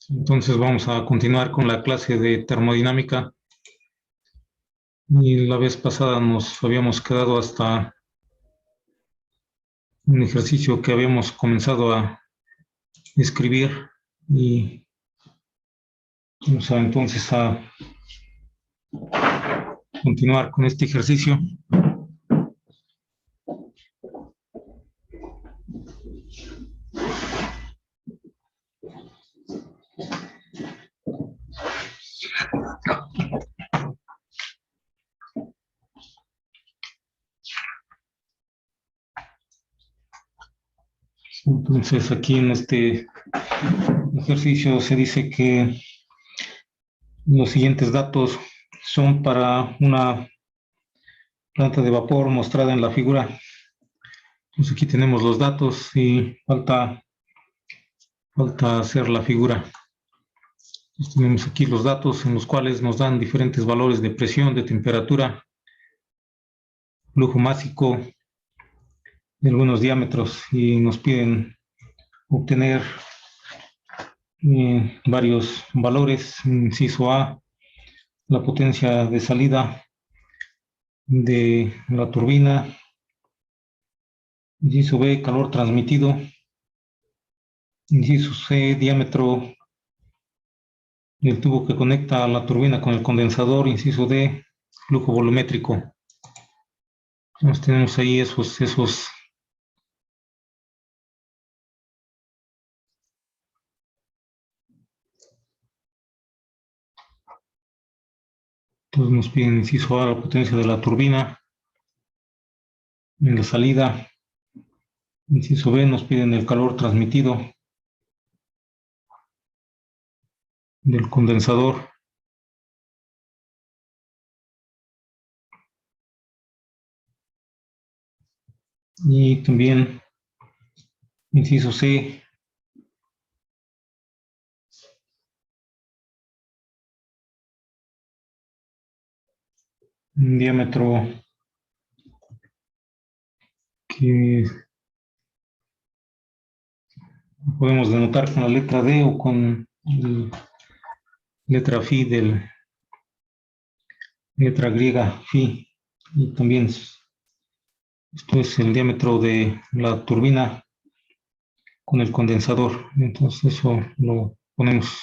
Entonces vamos a continuar con la clase de termodinámica. Y la vez pasada nos habíamos quedado hasta un ejercicio que habíamos comenzado a escribir y vamos a entonces a continuar con este ejercicio. Entonces aquí en este ejercicio se dice que los siguientes datos son para una planta de vapor mostrada en la figura. Entonces aquí tenemos los datos y falta hacer la figura. Entonces tenemos aquí los datos en los cuales nos dan diferentes valores de presión, de temperatura, flujo másico de algunos diámetros y nos piden obtener varios valores. Inciso A, la potencia de salida de la turbina. Inciso B, calor transmitido. Inciso C, diámetro del tubo que conecta a la turbina con el condensador. Inciso D, flujo volumétrico. Entonces tenemos ahí esos entonces nos piden inciso A, la potencia de la turbina en la salida. Inciso B, nos piden el calor transmitido del condensador. Y también, inciso C, un diámetro que podemos denotar con la letra D o con la letra phi letra griega phi. Y también esto es el diámetro de la turbina con el condensador. Entonces eso lo ponemos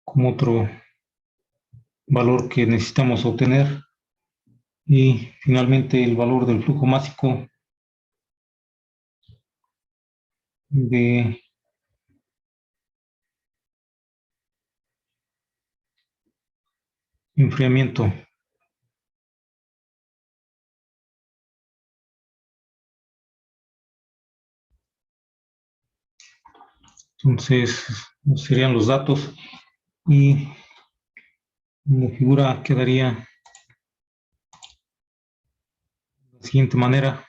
como otro valor que necesitamos obtener. Y finalmente el valor del flujo másico de enfriamiento. Entonces, serían los datos y la figura quedaría de la siguiente manera.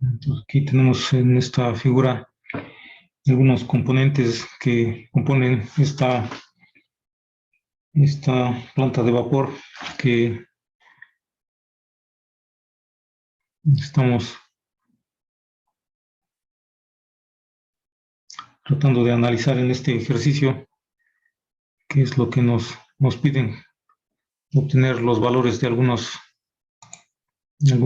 Entonces, aquí tenemos en esta figura algunos componentes que componen esta planta de vapor que estamos tratando de analizar en este ejercicio, que es lo que nos piden obtener los valores de algunos de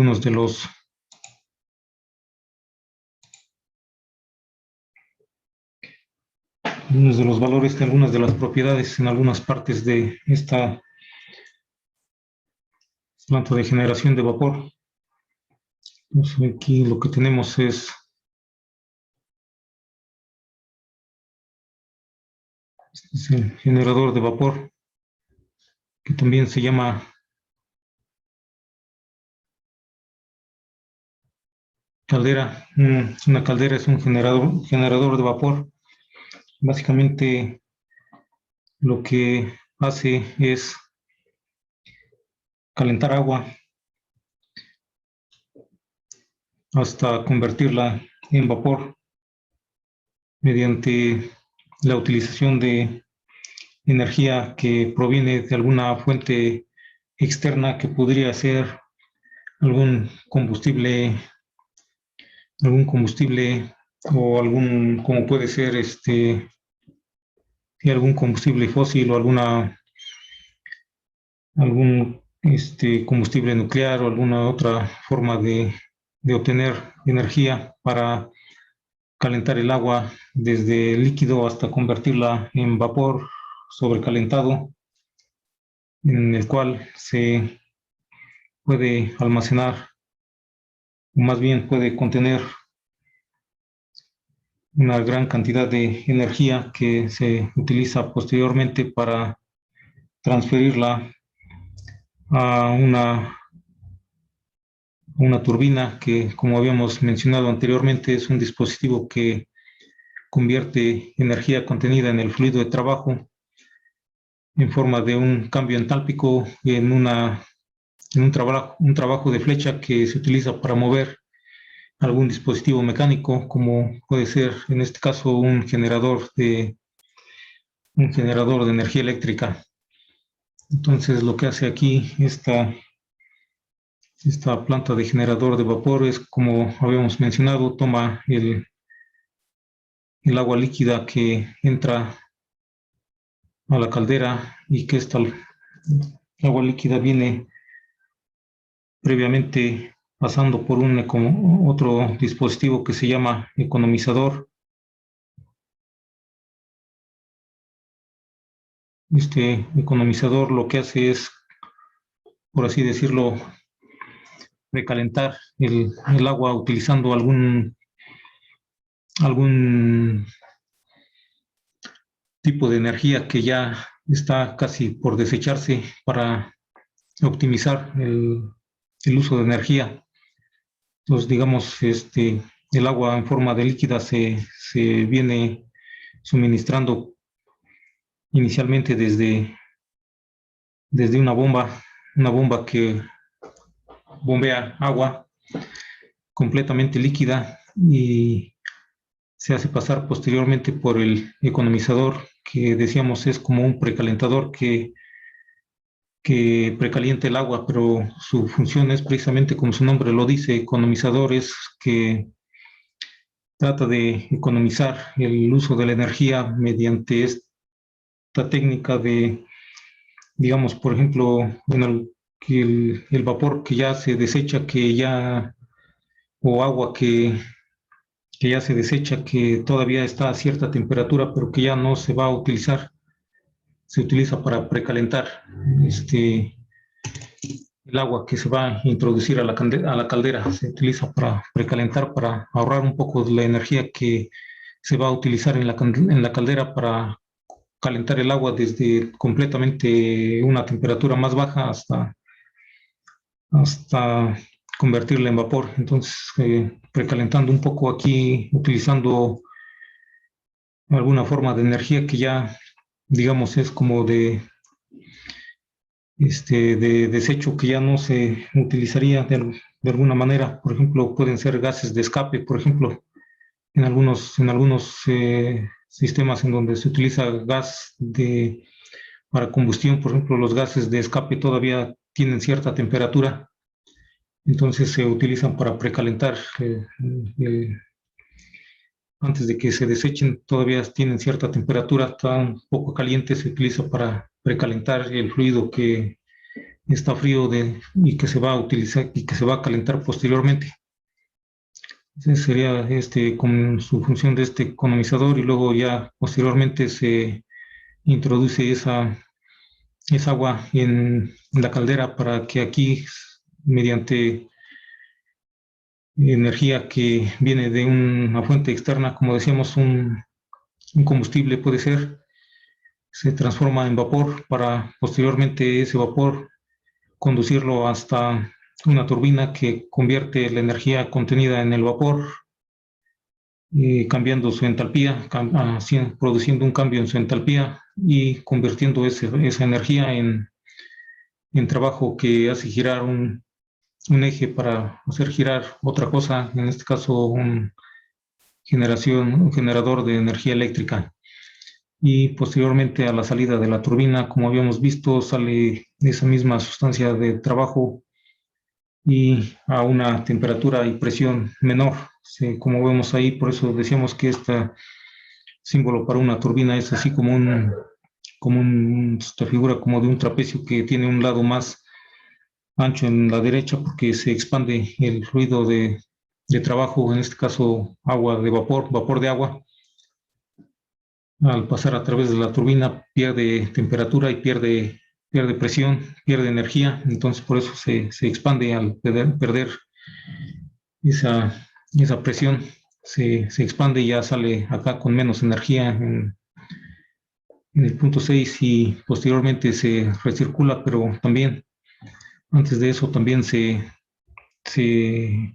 los valores de algunas de las propiedades en algunas partes de esta planta de generación de vapor. Entonces, aquí lo que tenemos es el generador de vapor, que también se llama caldera. Una caldera es un generador de vapor. Básicamente lo que hace es calentar agua hasta convertirla en vapor mediante la utilización de energía que proviene de alguna fuente externa, que podría ser algún combustible o como puede ser algún combustible fósil o algún combustible nuclear o alguna otra forma de obtener energía para calentar el agua desde líquido hasta convertirla en vapor sobrecalentado, en el cual se puede almacenar, o más bien puede contener una gran cantidad de energía que se utiliza posteriormente para transferirla a una turbina que, como habíamos mencionado anteriormente, es un dispositivo que convierte energía contenida en el fluido de trabajo en forma de un cambio entálpico en un trabajo de flecha que se utiliza para mover algún dispositivo mecánico, como puede ser en este caso un generador de energía eléctrica. Entonces, lo que hace aquí esta planta de generador de vapor es, como habíamos mencionado, toma el agua líquida que entra a la caldera, y que esta agua líquida viene previamente pasando por otro dispositivo que se llama economizador. Este economizador lo que hace es, por así decirlo, recalentar el agua utilizando algún tipo de energía que ya está casi por desecharse, para optimizar el uso de energía. Entonces, digamos, el agua en forma de líquida se viene suministrando inicialmente desde una bomba que bombea agua completamente líquida, y se hace pasar posteriormente por el economizador, que decíamos es como un precalentador que precalienta el agua, pero su función es precisamente como su nombre lo dice, economizador, es que trata de economizar el uso de la energía mediante esta técnica de, digamos, por ejemplo, que el vapor que ya se desecha, o agua que ya se desecha, que todavía está a cierta temperatura, pero que ya no se va a utilizar, se utiliza para precalentar el agua que se va a introducir a la caldera, se utiliza para precalentar, para ahorrar un poco de la energía que se va a utilizar en la caldera para calentar el agua desde completamente una temperatura más baja hasta convertirla en vapor. Entonces, precalentando un poco aquí, utilizando alguna forma de energía que ya, digamos, es como de desecho que ya no se utilizaría de alguna manera. Por ejemplo, pueden ser gases de escape, por ejemplo, en algunos sistemas en donde se utiliza para combustión, por ejemplo, los gases de escape todavía tienen cierta temperatura, entonces se utilizan para precalentar. Eh, Antes de que se desechen, todavía tienen cierta temperatura, está un poco caliente, se utiliza para precalentar el fluido que está frío y que se va a utilizar y que se va a calentar posteriormente. Esa sería con su función de este economizador, y luego ya posteriormente se introduce esa agua en la caldera para que aquí, mediante energía que viene de una fuente externa, como decíamos, un combustible puede ser, se transforma en vapor para posteriormente ese vapor conducirlo hasta una turbina que convierte la energía contenida en el vapor, cambiando su entalpía, produciendo un cambio en su entalpía y convirtiendo esa energía en trabajo que hace girar un eje para hacer girar otra cosa, en este caso un generador de energía eléctrica. Y posteriormente a la salida de la turbina, como habíamos visto, sale esa misma sustancia de trabajo y a una temperatura y presión menor. Como vemos ahí, por eso decíamos que este símbolo para una turbina es así esta figura como de un trapecio que tiene un lado más ancho en la derecha porque se expande el fluido de trabajo, en este caso agua de vapor de agua. Al pasar a través de la turbina pierde temperatura y pierde presión, pierde energía, entonces por eso se expande al perder esa presión, se expande y ya sale acá con menos energía en el punto 6 y posteriormente se recircula, pero también antes de eso también se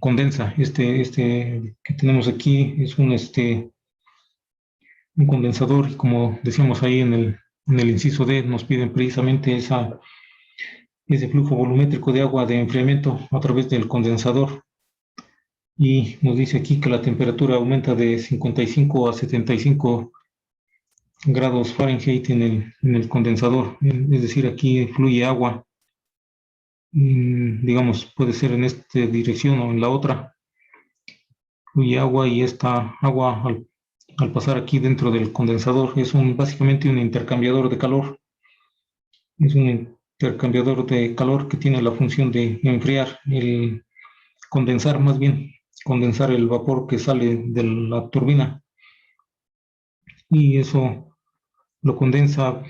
condensa. Este que tenemos aquí es un condensador, y como decíamos ahí en el inciso D, nos piden precisamente ese flujo volumétrico de agua de enfriamiento a través del condensador. Y nos dice aquí que la temperatura aumenta de 55 a 75 grados Fahrenheit en el condensador. Es decir, aquí fluye agua, digamos, puede ser en esta dirección o en la otra. Fluye agua, y esta agua al pasar aquí dentro del condensador es básicamente un intercambiador de calor. Es un intercambiador de calor que tiene la función de enfriar, condensar más bien, condensar el vapor que sale de la turbina. Y eso lo condensa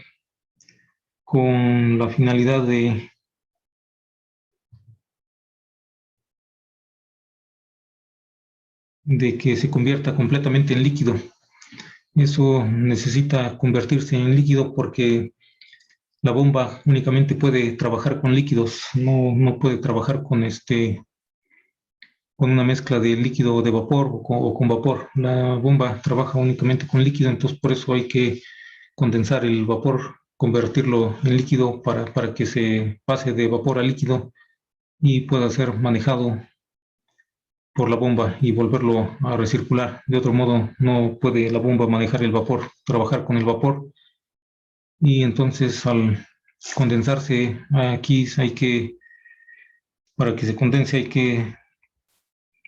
con la finalidad de que se convierta completamente en líquido. Eso necesita convertirse en líquido porque la bomba únicamente puede trabajar con líquidos, no puede trabajar con una mezcla de líquido o de vapor o con vapor. La bomba trabaja únicamente con líquido, entonces por eso hay que condensar el vapor, convertirlo en líquido para que se pase de vapor a líquido y pueda ser manejado por la bomba y volverlo a recircular. De otro modo, no puede la bomba manejar el vapor, trabajar con el vapor. Y entonces al condensarse aquí para que se condense hay que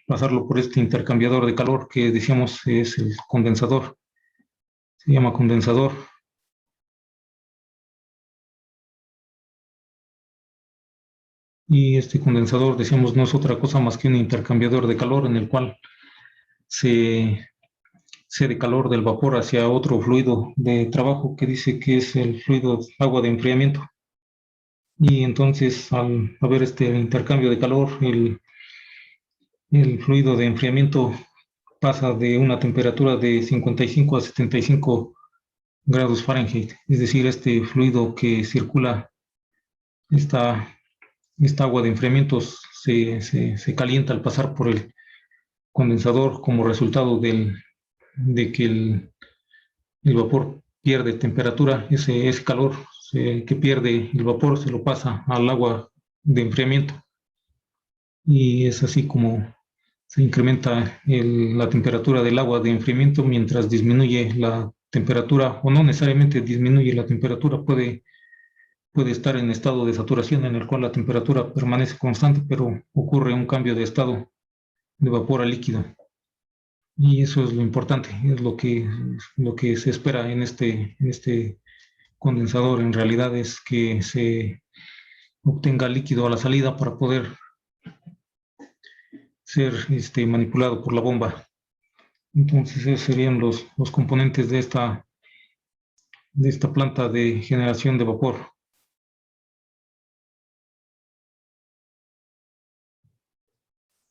pasarlo por este intercambiador de calor que decíamos es el condensador. Se llama condensador. Y este condensador, decíamos, no es otra cosa más que un intercambiador de calor en el cual se cede calor del vapor hacia otro fluido de trabajo que dice que es el fluido agua de enfriamiento. Y entonces al haber este intercambio de calor, el fluido de enfriamiento pasa de una temperatura de 55 a 75 grados Fahrenheit. Es decir, este fluido que circula, esta, esta agua de enfriamiento se calienta al pasar por el condensador como resultado de que el vapor pierde temperatura. Ese calor que pierde el vapor se lo pasa al agua de enfriamiento. Y es así como se incrementa la temperatura del agua de enfriamiento mientras disminuye la temperatura, o no necesariamente disminuye la temperatura, puede estar en estado de saturación en el cual la temperatura permanece constante, pero ocurre un cambio de estado de vapor a líquido. Y eso es lo importante, es lo que se espera en este condensador. En realidad es que se obtenga líquido a la salida para poder ser manipulado por la bomba. Entonces esos serían los componentes de esta planta de generación de vapor.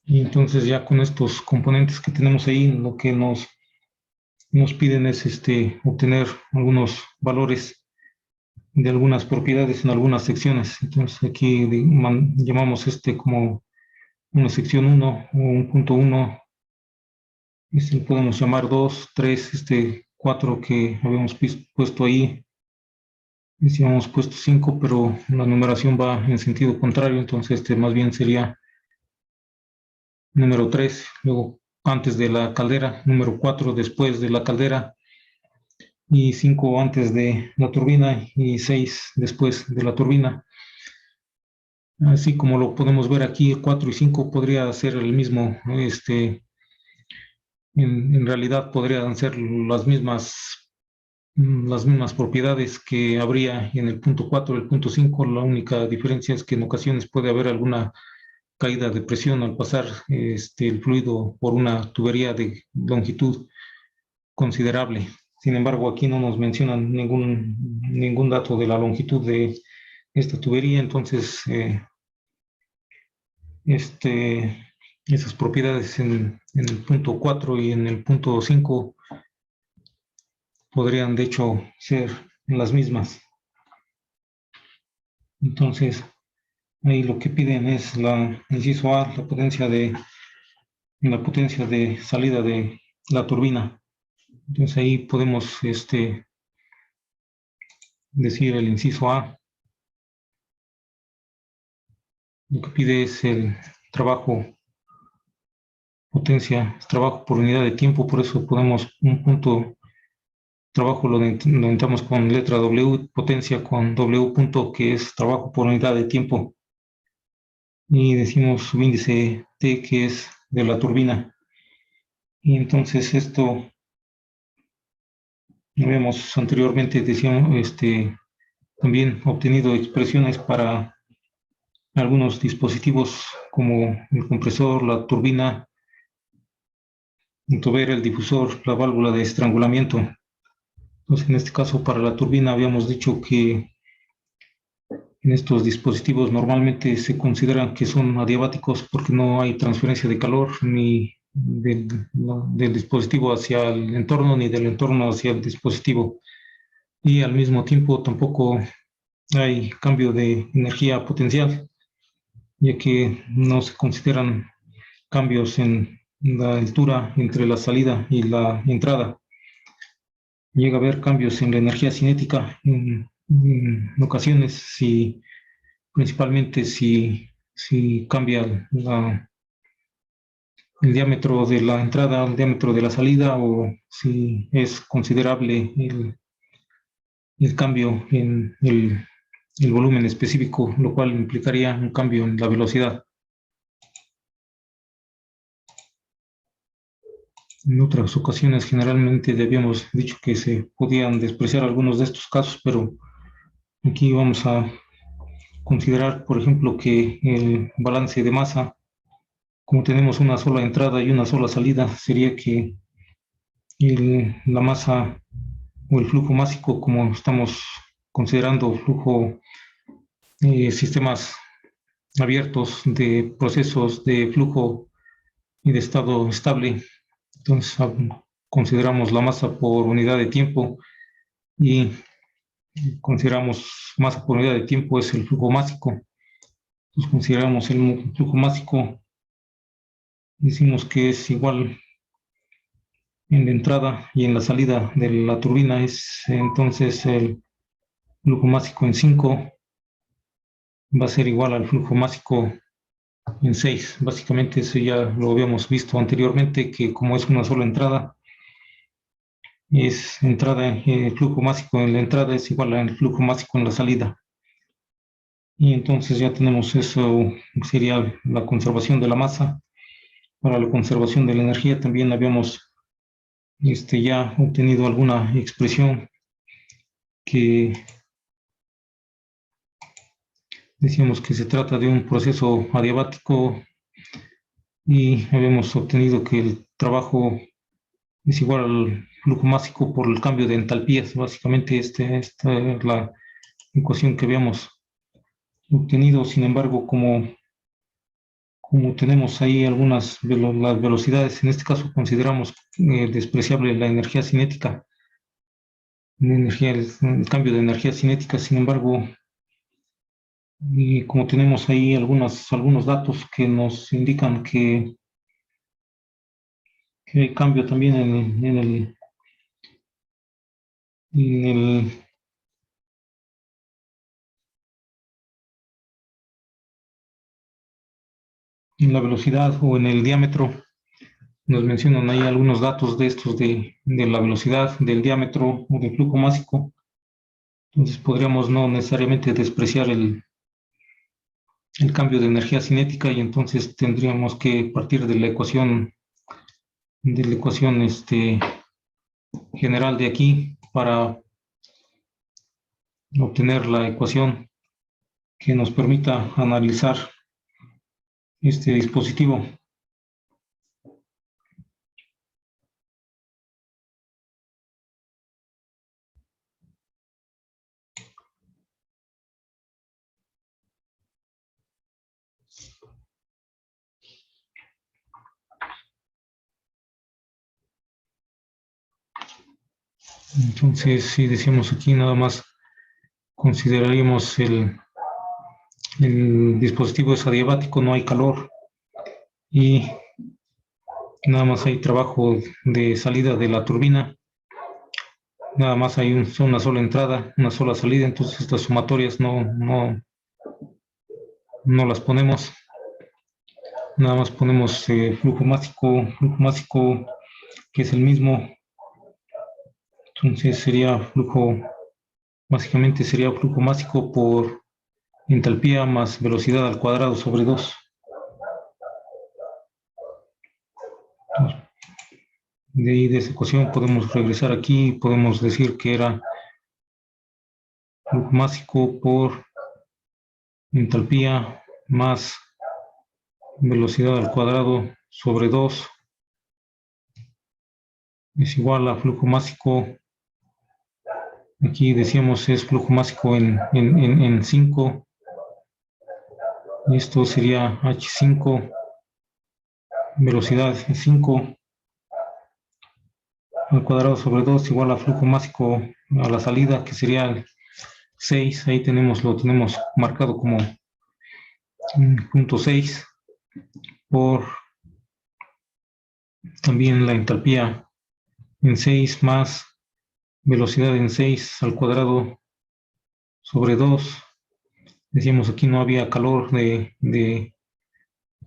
Y entonces ya con estos componentes que tenemos ahí, lo que nos piden es obtener algunos valores de algunas propiedades en algunas secciones. Entonces aquí llamamos como una sección 1 o un punto 1. Podemos llamar 2, 3, 4 que habíamos puesto ahí. Habíamos puesto 5, pero la numeración va en sentido contrario, entonces más bien sería número 3, luego antes de la caldera, número 4 después de la caldera, y 5 antes de la turbina y 6 después de la turbina. Así como lo podemos ver aquí, 4 y 5 podría ser el mismo, en realidad podrían ser las mismas propiedades que habría en el punto 4 y el punto 5. La única diferencia es que en ocasiones puede haber alguna caída de presión al pasar el fluido por una tubería de longitud considerable. Sin embargo, aquí no nos mencionan ningún dato de la longitud de esta tubería, entonces esas propiedades en el punto 4 y en el punto 5 podrían de hecho ser las mismas. Entonces, ahí lo que piden es inciso A, la potencia de salida de la turbina. Entonces ahí podemos decir el inciso A. Lo que pide es el trabajo, potencia, trabajo por unidad de tiempo, por eso ponemos un punto, trabajo lo entramos con letra W, potencia con W punto, que es trabajo por unidad de tiempo. Y decimos subíndice T, que es de la turbina. Y entonces esto, vemos anteriormente, decíamos, también obtenido expresiones para algunos dispositivos como el compresor, la turbina, el tuber, el difusor, la válvula de estrangulamiento. Entonces, en este caso, para la turbina habíamos dicho que en estos dispositivos normalmente se consideran que son adiabáticos porque no hay transferencia de calor ni del dispositivo hacia el entorno ni del entorno hacia el dispositivo. Y al mismo tiempo tampoco hay cambio de energía potencial, ya que no se consideran cambios en la altura entre la salida y la entrada. Llega a haber cambios en la energía cinética en ocasiones, principalmente si cambia el diámetro de la entrada, el diámetro de la salida, o si es considerable el cambio en el volumen específico, lo cual implicaría un cambio en la velocidad. En otras ocasiones generalmente habíamos dicho que se podían despreciar algunos de estos casos, pero aquí vamos a considerar, por ejemplo, que el balance de masa, como tenemos una sola entrada y una sola salida, sería que la masa o el flujo másico, como estamos considerando flujo, sistemas abiertos de procesos de flujo y de estado estable. Entonces consideramos la masa por unidad de tiempo y consideramos masa por unidad de tiempo es el flujo másico. Entonces consideramos el flujo másico, decimos que es igual en la entrada y en la salida de la turbina, es entonces el flujo másico en 5 va a ser igual al flujo másico en 6. Básicamente eso ya lo habíamos visto anteriormente, que como es una sola entrada, es entrada, el flujo másico en la entrada es igual al flujo másico en la salida. Y entonces ya tenemos eso, sería la conservación de la masa. Para la conservación de la energía también habíamos ya obtenido alguna expresión que decíamos que se trata de un proceso adiabático y habíamos obtenido que el trabajo es igual al flujo másico por el cambio de entalpías. Básicamente esta es la ecuación que habíamos obtenido. Sin embargo, como tenemos ahí algunas las velocidades, en este caso consideramos despreciable la energía cinética, el cambio de energía cinética. Sin embargo, y como tenemos ahí algunos datos que nos indican que hay cambio también en el en la velocidad o en el diámetro. Nos mencionan ahí algunos datos de estos de la velocidad, del diámetro o del flujo másico. Entonces podríamos no necesariamente despreciar el cambio de energía cinética y entonces tendríamos que partir de la ecuación general de aquí para obtener la ecuación que nos permita analizar este dispositivo. Entonces, si decimos aquí nada más, consideraríamos el dispositivo es adiabático, no hay calor y nada más hay trabajo de salida de la turbina, nada más hay una sola entrada, una sola salida, entonces estas sumatorias no las ponemos, nada más ponemos flujo másico que es el mismo, entonces básicamente sería flujo másico por entalpía más velocidad al cuadrado sobre 2. De ahí de esa ecuación podemos regresar aquí y podemos decir que era flujo másico por entalpía más velocidad al cuadrado sobre 2 es igual a flujo másico. Aquí decíamos es flujo másico en 5. Y esto sería H5, velocidad 5 al cuadrado sobre 2 igual a flujo másico a la salida, que sería 6. Ahí lo tenemos marcado como 0.6 por también la entalpía en 6 más velocidad en 6 al cuadrado sobre 2. Decíamos aquí no había calor de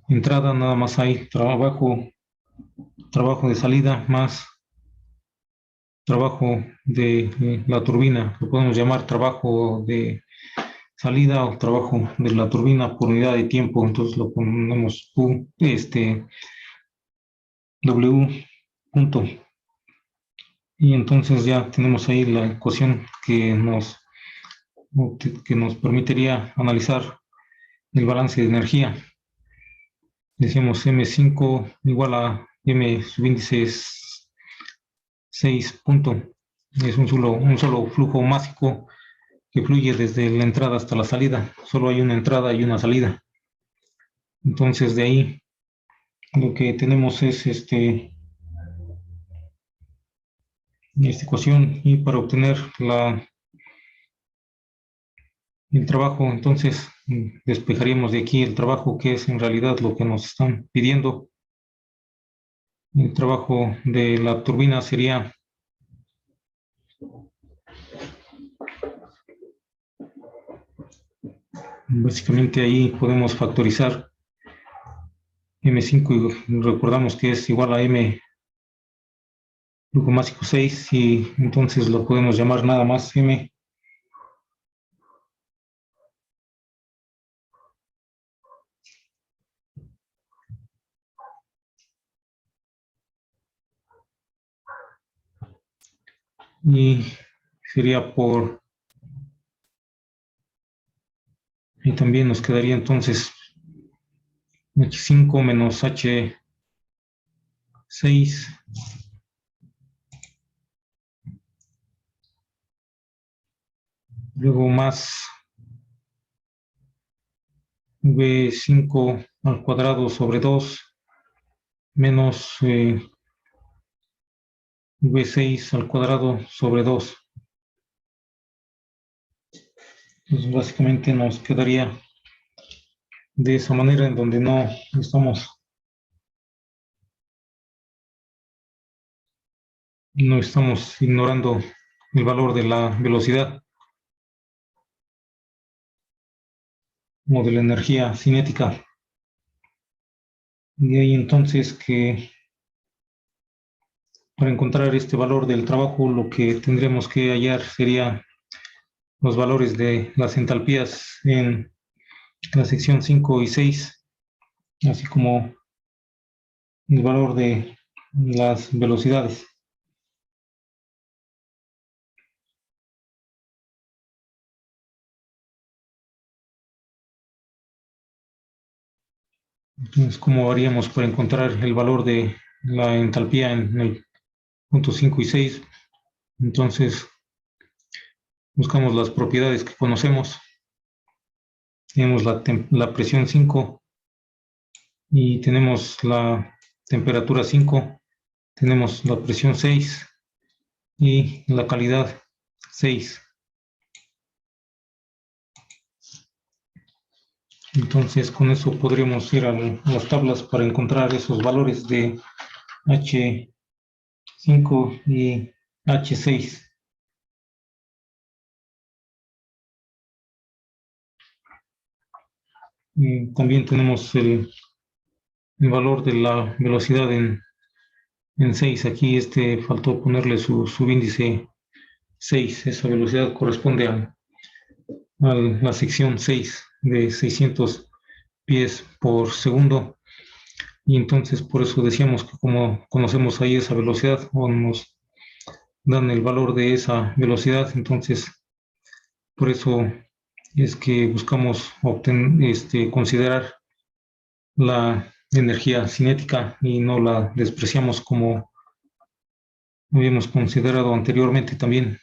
entrada, nada más hay trabajo de salida más trabajo de la turbina. Lo podemos llamar trabajo de salida o trabajo de la turbina por unidad de tiempo. Entonces lo ponemos W punto. Y entonces ya tenemos ahí la ecuación que nos permitiría analizar el balance de energía. Decimos M5 igual a M subíndice 6 punto. Es un solo flujo másico que fluye desde la entrada hasta la salida. Solo hay una entrada y una salida. Entonces de ahí lo que tenemos es esta ecuación y para obtener el trabajo, entonces despejaríamos de aquí el trabajo que es en realidad lo que nos están pidiendo. El trabajo de la turbina sería Básicamente ahí podemos factorizar M5 y recordamos que es igual a M luego mágico 6 y entonces lo podemos llamar nada más M. Y sería por, y también nos quedaría entonces H5 menos H6 luego más V5 al cuadrado sobre 2 menos V6 al cuadrado sobre 2. Entonces básicamente nos quedaría de esa manera en donde no estamos ignorando el valor de la velocidad o de la energía cinética. Y ahí entonces que para encontrar este valor del trabajo lo que tendremos que hallar sería los valores de las entalpías en la sección 5 y 6, así como el valor de las velocidades. Entonces, ¿cómo haríamos para encontrar el valor de la entalpía en el punto 5 y 6? Entonces, buscamos las propiedades que conocemos. Tenemos la presión 5 y tenemos la temperatura 5, tenemos la presión 6 y la calidad 6. Entonces, con eso podríamos ir a las tablas para encontrar esos valores de H5 y H6. Y también tenemos el valor de la velocidad en 6. Aquí faltó ponerle su subíndice 6. Esa velocidad corresponde a la sección 6 de 600 pies por segundo. Y entonces por eso decíamos que como conocemos ahí esa velocidad o nos dan el valor de esa velocidad, entonces por eso es que buscamos considerar la energía cinética y no la despreciamos como habíamos considerado anteriormente también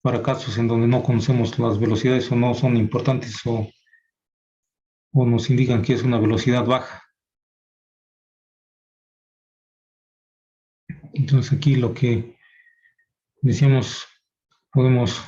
para casos en donde no conocemos las velocidades o no son importantes o nos indican que es una velocidad baja. Entonces aquí lo que decíamos, podemos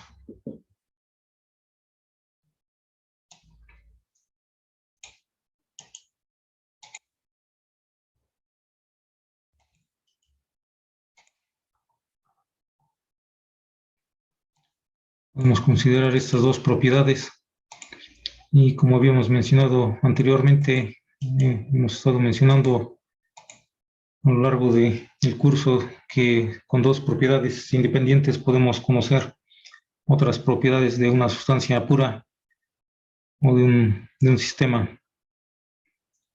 podemos considerar estas dos propiedades y como habíamos mencionado anteriormente, hemos estado mencionando a lo largo del curso que con dos propiedades independientes podemos conocer otras propiedades de una sustancia pura o de un sistema.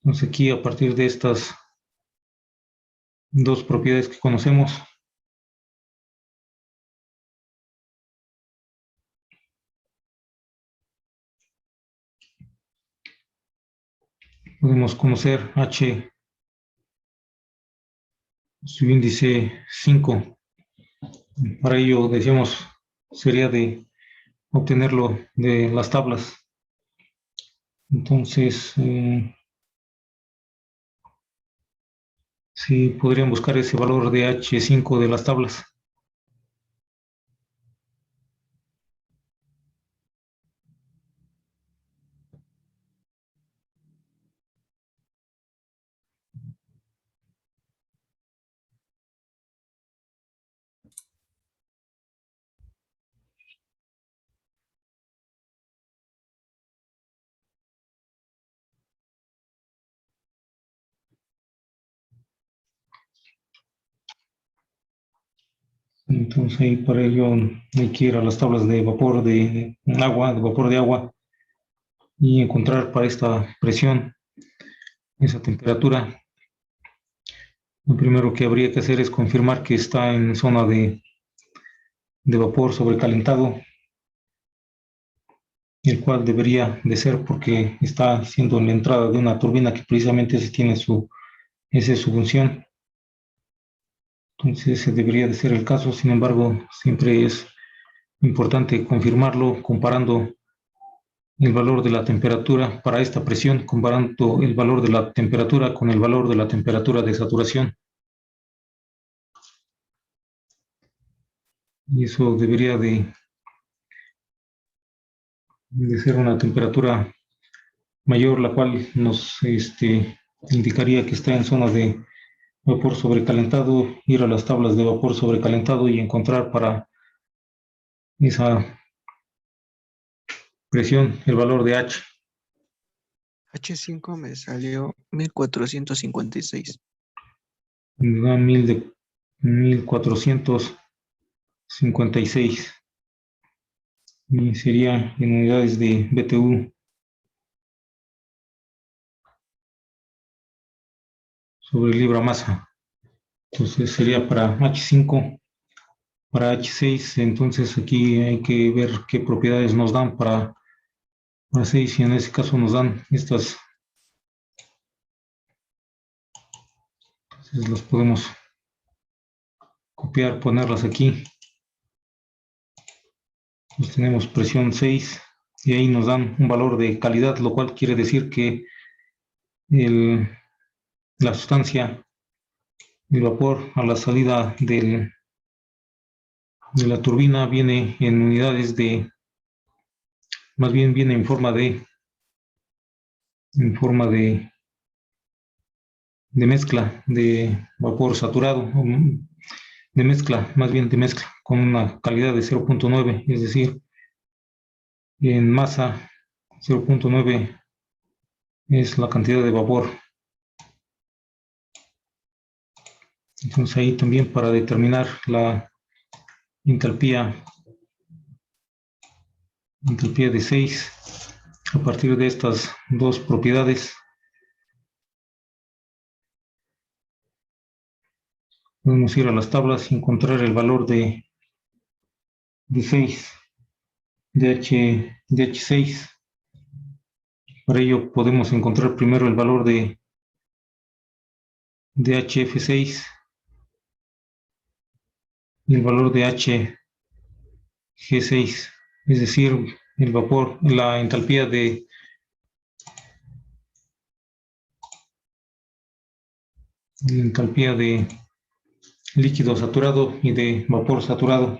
Entonces aquí a partir de estas dos propiedades que conocemos, podemos conocer H su índice 5. Para ello decíamos sería de obtenerlo de las tablas. Entonces, sí podrían buscar ese valor de H5 de las tablas. Entonces ahí para ello hay que ir a las tablas de vapor de agua, de vapor de agua, y encontrar para esta presión, esa temperatura. Lo primero que habría que hacer es confirmar que está en zona de vapor sobrecalentado, el cual debería de ser porque está siendo en la entrada de una turbina que precisamente esa es su función. Entonces ese debería de ser el caso. Sin embargo, siempre es importante confirmarlo comparando el valor de la temperatura para esta presión, comparando el valor de la temperatura con el valor de la temperatura de saturación. Y eso debería de ser una temperatura mayor, la cual nos indicaría que está en zona de vapor sobrecalentado, ir a las tablas de vapor sobrecalentado y encontrar para esa presión el valor de H. H5 me salió 1456. Me da 1456 y sería en unidades de BTU sobre libra masa. Entonces sería para H5, para H6. Entonces aquí hay que ver qué propiedades nos dan para 6 y en ese caso nos dan estas. Entonces las podemos copiar, ponerlas aquí. Pues tenemos presión 6 y ahí nos dan un valor de calidad, lo cual quiere decir que la sustancia, el vapor a la salida de la turbina viene en unidades más bien viene de mezcla, de vapor saturado, de mezcla, más bien de mezcla, con una calidad de 0.9, es decir, en masa 0.9 es la cantidad de vapor. Entonces ahí también para determinar la entalpía de 6, a partir de estas dos propiedades, podemos ir a las tablas y encontrar el valor de 6, de H6. Para ello podemos encontrar primero el valor de HF6 y el valor de HG6, es decir, el vapor, la entalpía de líquido saturado y de vapor saturado.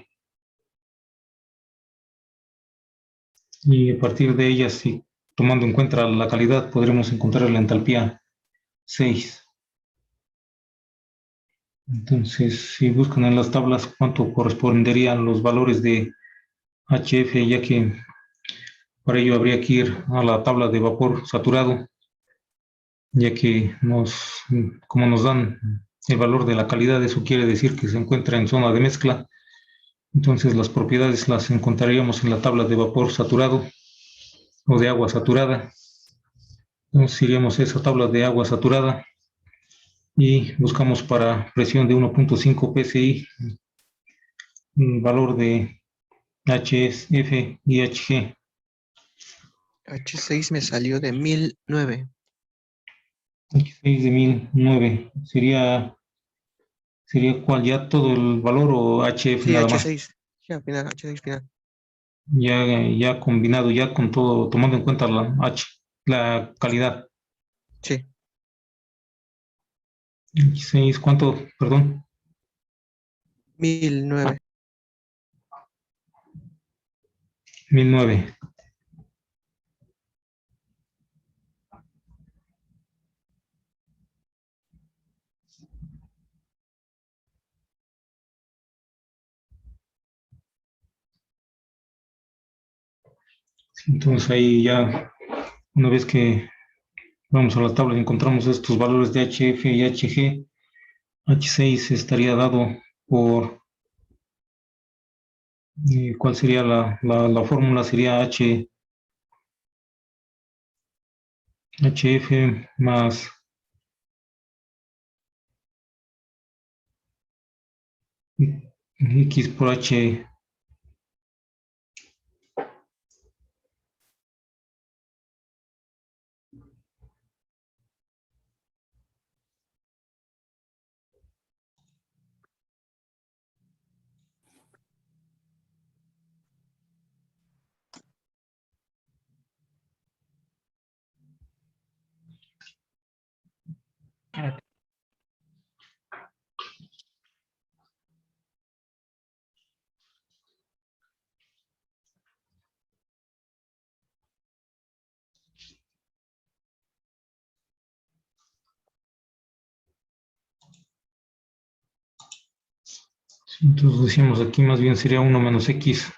Y a partir de ellas, y tomando en cuenta la calidad, podremos encontrar la entalpía 6. Entonces, si buscan en las tablas cuánto corresponderían los valores de HF, ya que para ello habría que ir a la tabla de vapor saturado, ya que como nos dan el valor de la calidad, eso quiere decir que se encuentra en zona de mezcla. Entonces las propiedades las encontraríamos en la tabla de vapor saturado o de agua saturada. Entonces iríamos a esa tabla de agua saturada y buscamos para presión de 1.5 psi un valor de HF y HG. H6 me salió de 1009. H6 de 1009 sería cuál, ya todo el valor o HF Sí, nada más. H6. Ya, final, H6 final. Ya combinado, ya con todo, tomando en cuenta la calidad. Sí, H6, ¿cuánto? Perdón, 1009. 1009. Entonces ahí ya, una vez que vamos a la tabla y encontramos estos valores de HF y HG, H6 estaría dado por ¿Y cuál sería la fórmula? Sería HF más X por H. Entonces decimos aquí más bien sería 1 menos X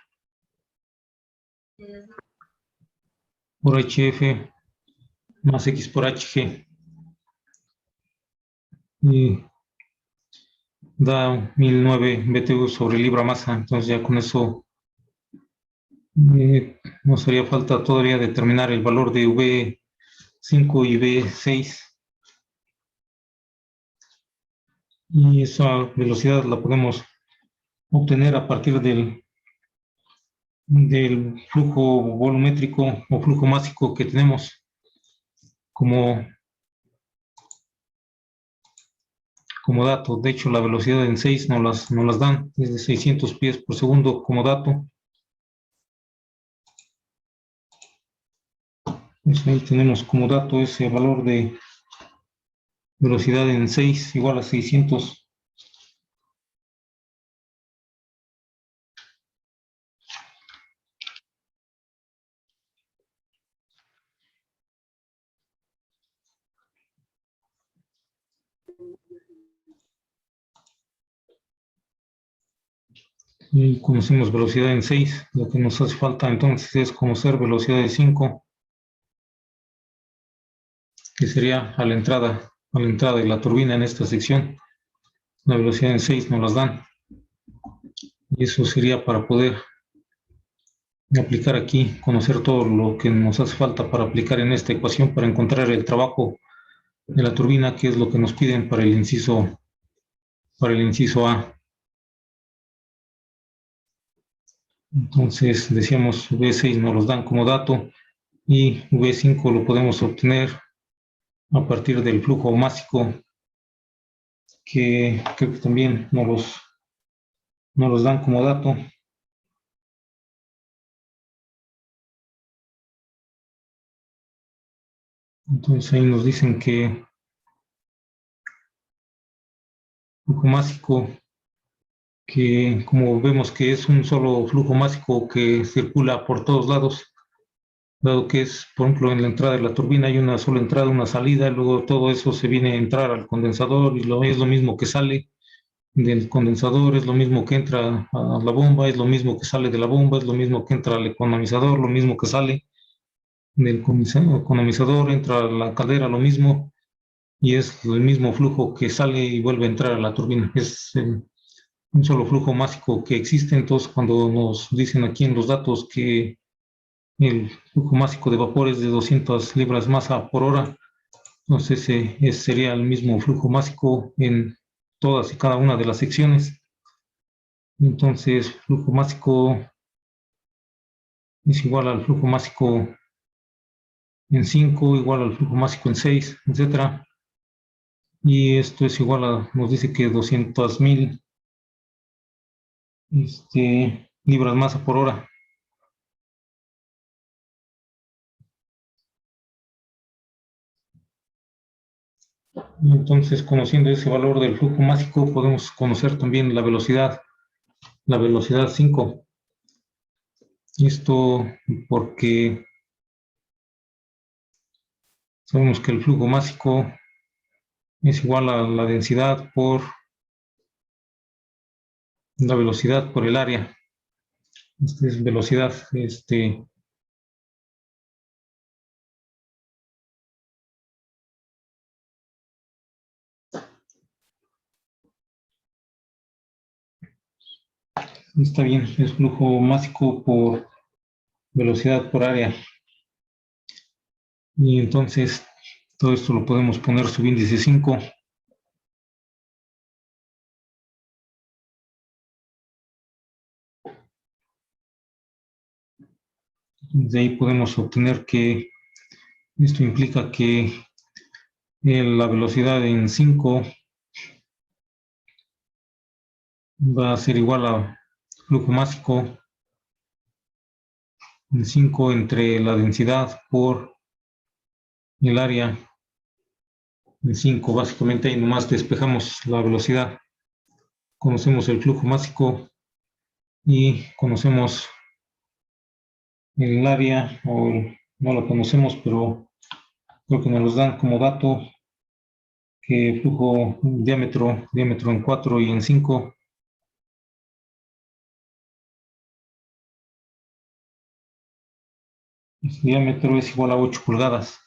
por HF más X por HG. Y da 1009 BTU sobre libra masa. Entonces ya con eso nos haría falta todavía determinar el valor de V5 y V6. Y esa velocidad la podemos obtener a partir del flujo volumétrico o flujo másico que tenemos como dato. De hecho, la velocidad en 6 nos las dan, es de 600 pies por segundo como dato. Entonces ahí tenemos como dato ese valor de velocidad en 6 igual a 600. Y conocemos velocidad en 6. Lo que nos hace falta entonces es conocer velocidad de 5, que sería a la entrada de la turbina en esta sección. La velocidad en 6 nos las dan. Y eso sería para poder aplicar aquí, conocer todo lo que nos hace falta para aplicar en esta ecuación para encontrar el trabajo de la turbina, que es lo que nos piden para el inciso A. Entonces decíamos V6 nos los dan como dato y V5 lo podemos obtener a partir del flujo másico que creo que también nos los dan como dato. Entonces ahí nos dicen que flujo másico, que como vemos que es un solo flujo másico que circula por todos lados, dado que es, por ejemplo, en la entrada de la turbina hay una sola entrada, una salida, y luego todo eso se viene a entrar al condensador y es lo mismo que sale del condensador, es lo mismo que entra a la bomba, es lo mismo que sale de la bomba, es lo mismo que entra al economizador, lo mismo que sale del economizador, entra a la caldera, lo mismo, y es el mismo flujo que sale y vuelve a entrar a la turbina. Es un solo flujo másico que existe. Entonces, cuando nos dicen aquí en los datos que el flujo másico de vapor es de 200 libras masa por hora, entonces ese sería el mismo flujo másico en todas y cada una de las secciones. Entonces, flujo másico es igual al flujo másico en 5, igual al flujo másico en 6, etcétera. Y esto es igual a, nos dice que 200,000 libras masa por hora. Entonces, conociendo ese valor del flujo másico, podemos conocer también la velocidad 5. Esto porque sabemos que el flujo másico es igual a la densidad por la velocidad por el área. Esta es velocidad, Está bien, es flujo másico por velocidad por área. Y entonces todo esto lo podemos poner subíndice 5. De ahí podemos obtener que esto implica que la velocidad en 5 va a ser igual a flujo másico en 5 entre la densidad por el área en 5. Básicamente ahí nomás despejamos la velocidad. Conocemos el flujo másico y conocemos el área, no lo conocemos, pero creo que nos los dan como dato que flujo diámetro en 4 y en 5. El diámetro es igual a 8 pulgadas.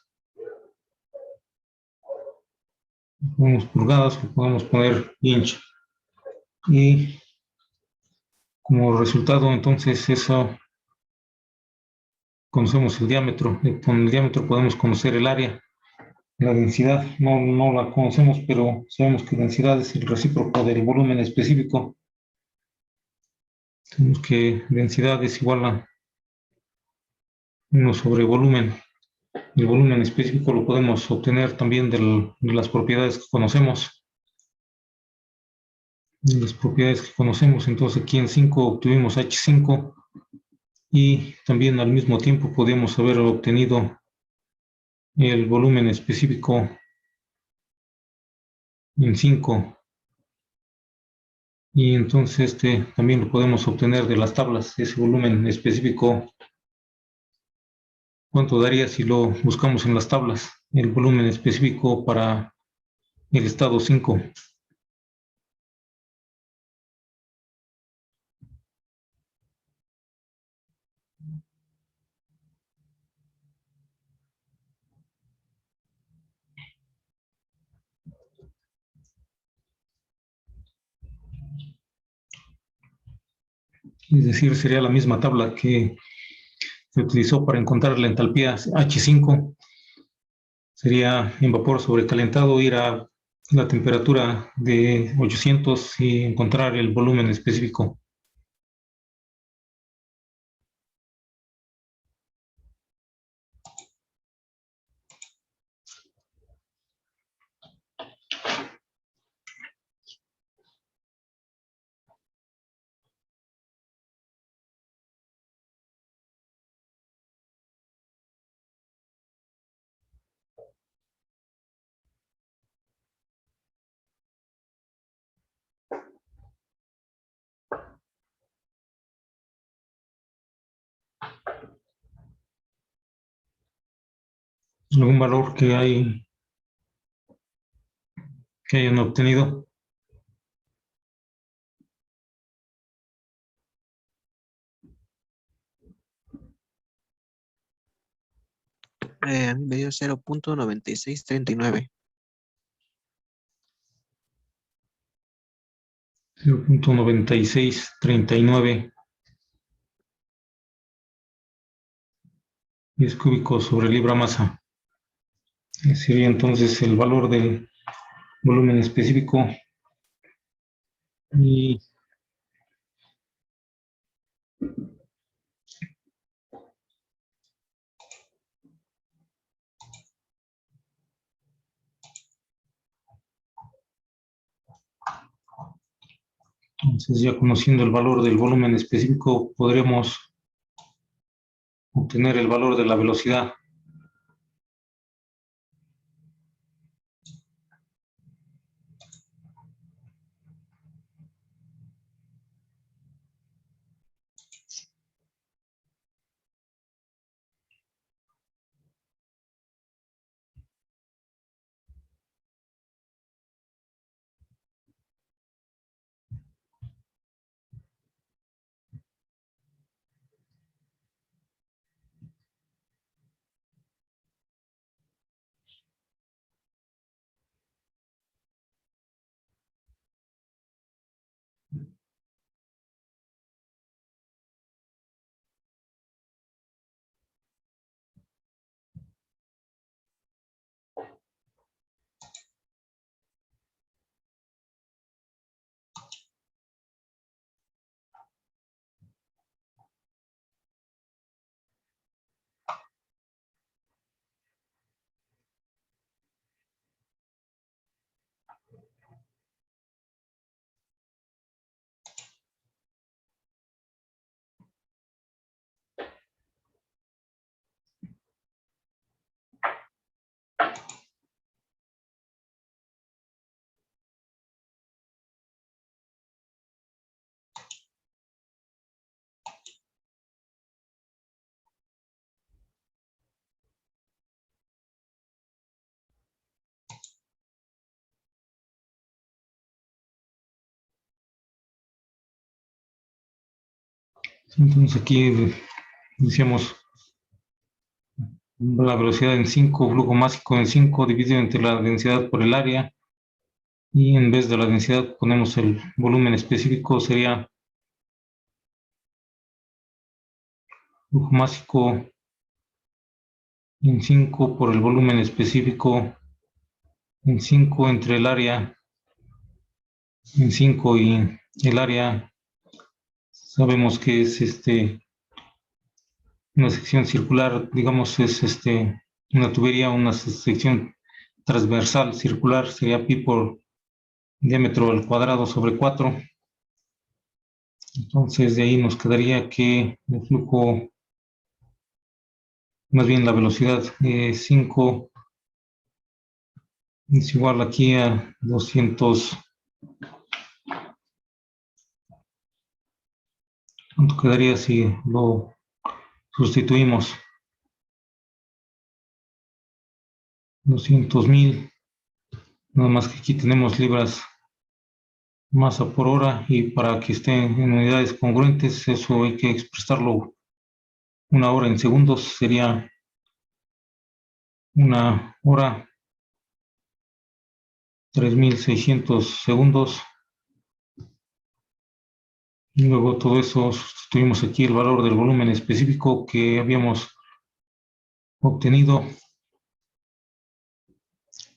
Ponemos pulgadas, podemos poner inch. Y como resultado, entonces, eso conocemos el diámetro. Con el diámetro podemos conocer el área. La densidad no la conocemos, pero sabemos que densidad es el recíproco del volumen específico. Sabemos que densidad es igual a 1 sobre volumen. El volumen específico lo podemos obtener también de las propiedades que conocemos. De las propiedades que conocemos, entonces aquí en 5 obtuvimos H5 y también al mismo tiempo podemos haber obtenido el volumen específico en 5. Y entonces también lo podemos obtener de las tablas, ese volumen específico. ¿Cuánto daría si lo buscamos en las tablas? El volumen específico para el estado 5. Es decir, sería la misma tabla que se utilizó para encontrar la entalpía H5. Sería en vapor sobrecalentado ir a la temperatura de 800 y encontrar el volumen específico. ¿Algún valor que hayan obtenido? A mí me dio 0.9639. 0.9639 pies cúbicos sobre libra masa. Sería entonces el valor del volumen específico. Y entonces, ya conociendo el valor del volumen específico, podremos obtener el valor de la velocidad. Entonces aquí decíamos la velocidad en 5, flujo másico en 5 dividido entre la densidad por el área, y en vez de la densidad ponemos el volumen específico, sería flujo másico en 5 por el volumen específico en 5 entre el área en 5 y el área. Sabemos que es una sección circular, digamos, es una tubería, una sección transversal circular, sería pi por diámetro al cuadrado sobre 4. Entonces de ahí nos quedaría que el flujo, más bien la velocidad 5 es igual aquí a 200. ¿Cuánto quedaría si lo sustituimos? 200,000. Nada más que aquí tenemos libras masa por hora, y para que esté en unidades congruentes, eso hay que expresarlo una hora en segundos, sería una hora 3,600 segundos. Y luego todo eso sustituimos aquí el valor del volumen específico que habíamos obtenido,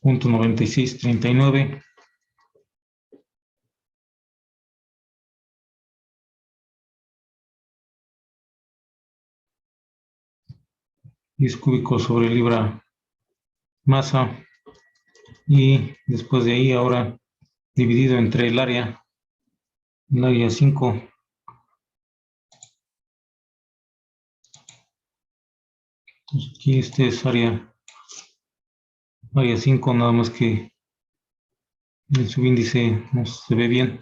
0.9639. Pies cúbicos sobre libra masa, y después de ahí ahora dividido entre el área 5. Entonces aquí es área 5, nada más que el subíndice no se ve bien.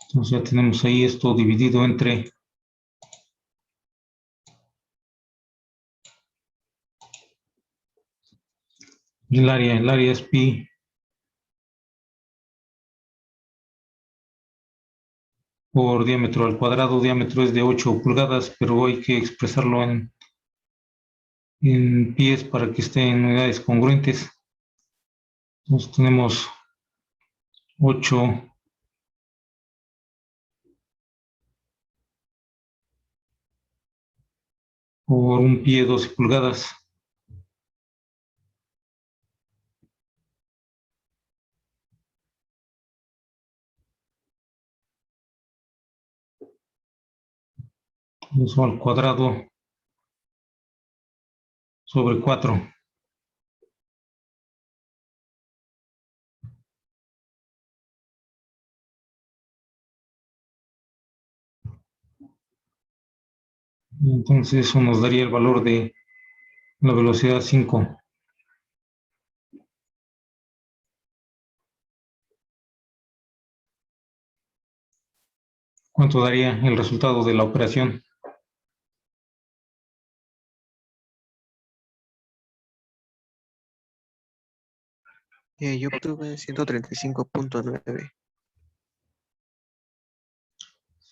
Entonces ya tenemos ahí esto dividido entre el área es pi por diámetro al cuadrado. Diámetro es de 8 pulgadas, pero hay que expresarlo en pies para que esté en unidades congruentes. Entonces tenemos 8 por un pie, 12 pulgadas. Eso al cuadrado sobre 4. Entonces eso nos daría el valor de la velocidad 5. ¿Cuánto daría el resultado de la operación? Yo obtuve 135.9.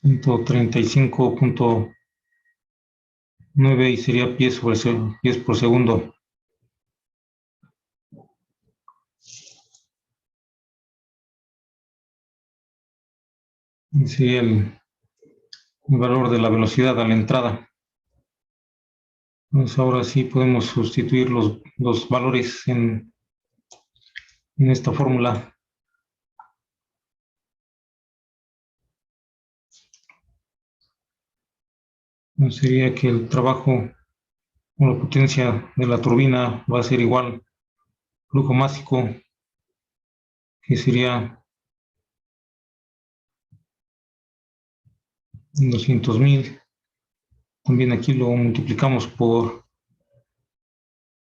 135.9, y sería pies por segundo. Y sería el valor de la velocidad a la entrada. Entonces ahora sí podemos sustituir los valores en esta fórmula. Entonces sería que el trabajo o la potencia de la turbina va a ser igual flujo másico, que sería 200,000. También aquí lo multiplicamos por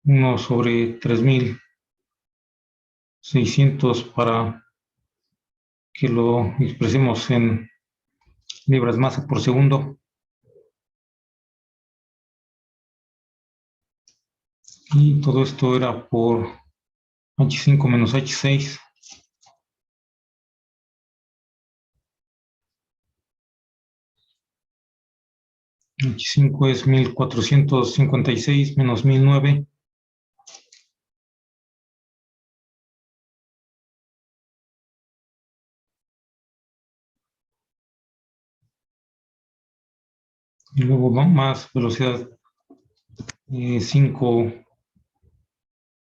1 sobre 3,600 para que lo expresemos en libras masa por segundo. Y todo esto era por H5 menos H6. 25 es 1456 menos 1009. Y luego más velocidad 5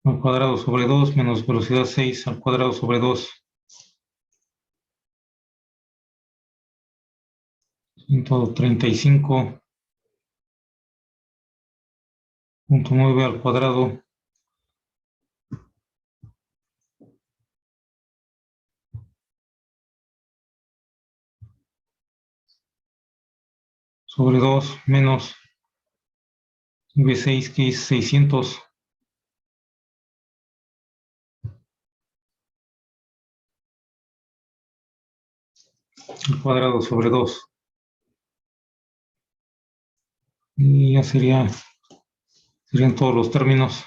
al cuadrado sobre 2 menos velocidad 6 al cuadrado sobre 2. 135.9 al cuadrado sobre 2 menos V6 que es 600 al cuadrado sobre 2. Y ya serían todos los términos.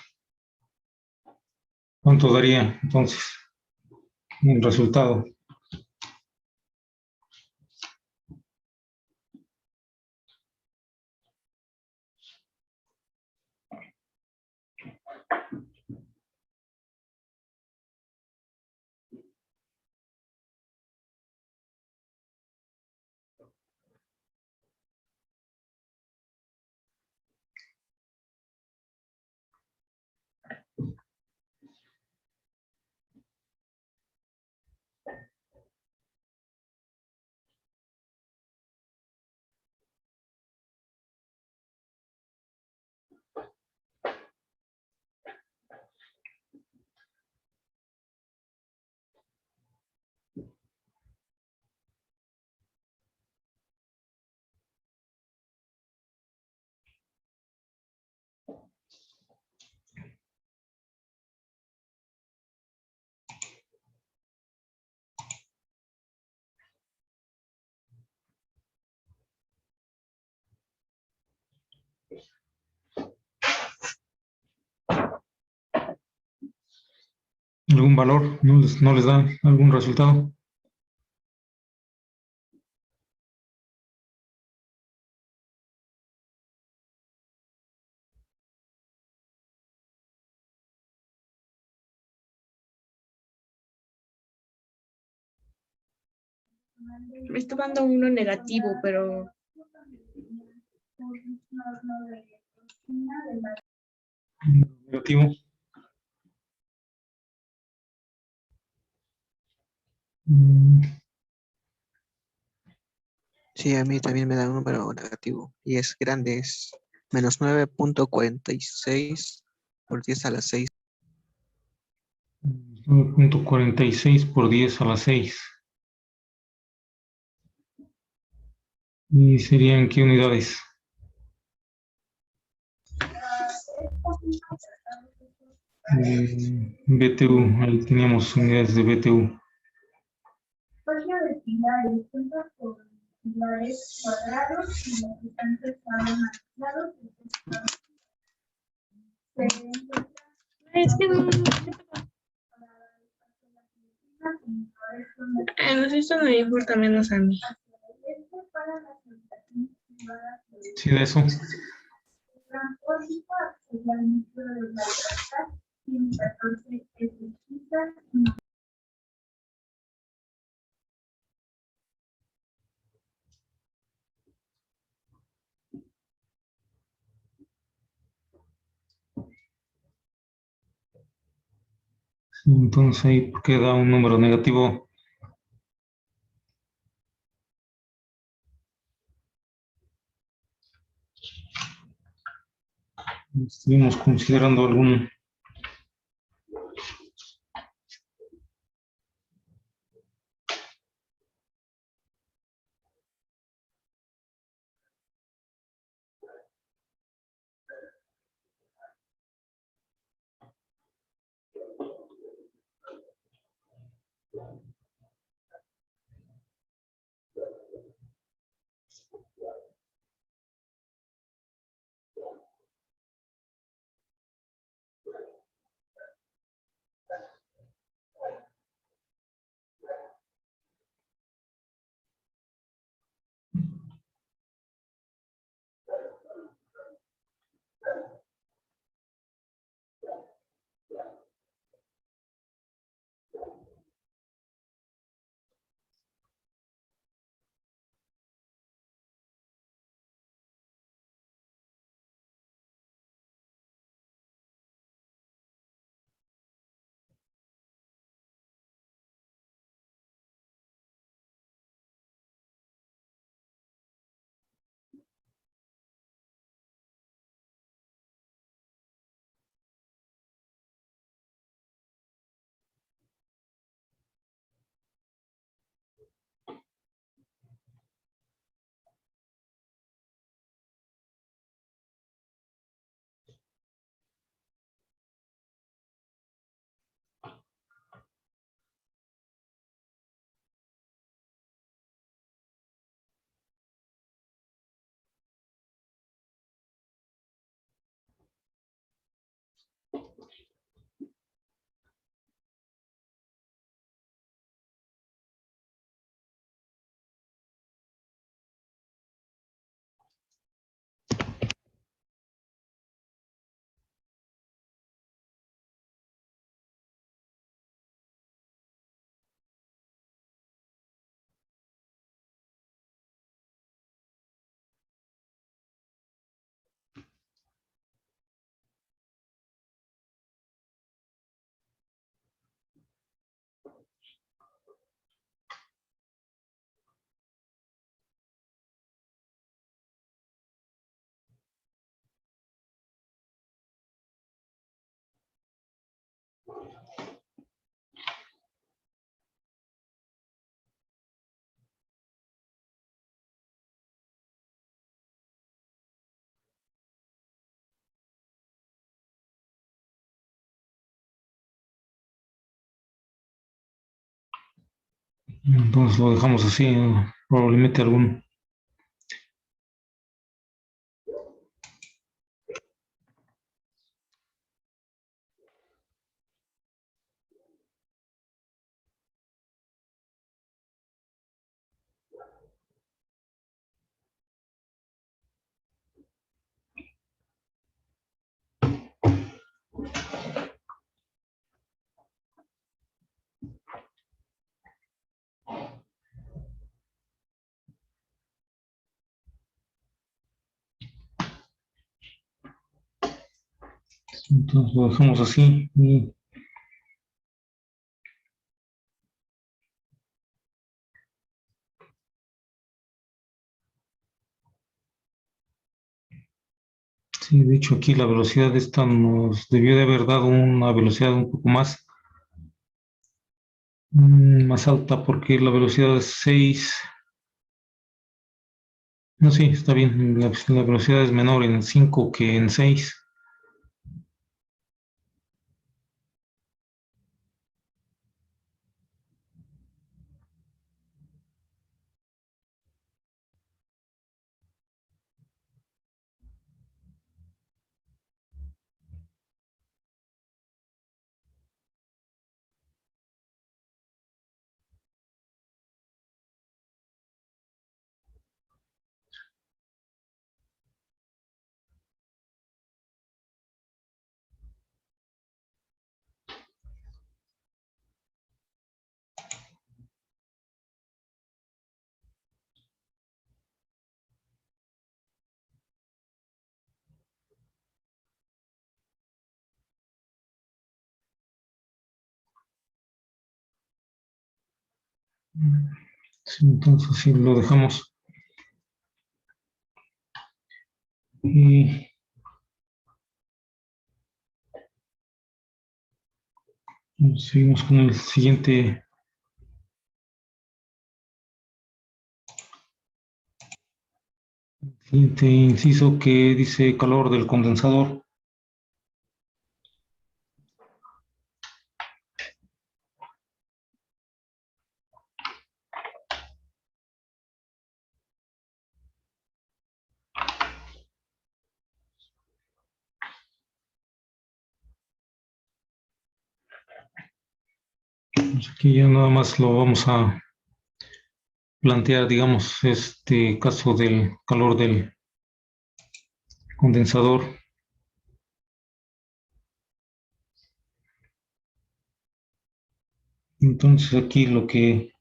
¿Cuánto daría entonces el resultado? ¿Algún valor? ¿No les da algún resultado? Me está dando uno negativo, pero Negativo. Mm, Sí, a mí también me da un número negativo y es grande, es menos 9.46 por 10 a la 6. 9.46 por 10 a la 6. ¿Y serían qué unidades? BTU, ahí teníamos unidades de BTU. Código de pilares cuenta con pilares cuadrados y los restantes estaban matizados. Se encuentra es que no, no sé, esto no me importa menos a mí. para las habitaciones privadas Sí, de eso. transporte accede al núcleo de la libertad, tiene 14 ejercicios. Entonces ahí queda un número negativo. Estuvimos considerando algún Entonces lo dejamos así, ¿no? Probablemente algún... Entonces lo dejamos así. Y sí, de hecho aquí la velocidad de esta nos debió de haber dado una velocidad un poco más, más alta porque la velocidad es 6. No, sí, está bien. La velocidad es menor en 5 que en 6. Sí, entonces sí lo dejamos. Y seguimos con el siguiente inciso que dice calor del condensador. Pues aquí ya nada más lo vamos a plantear, digamos, este caso del calor del condensador. Entonces aquí lo que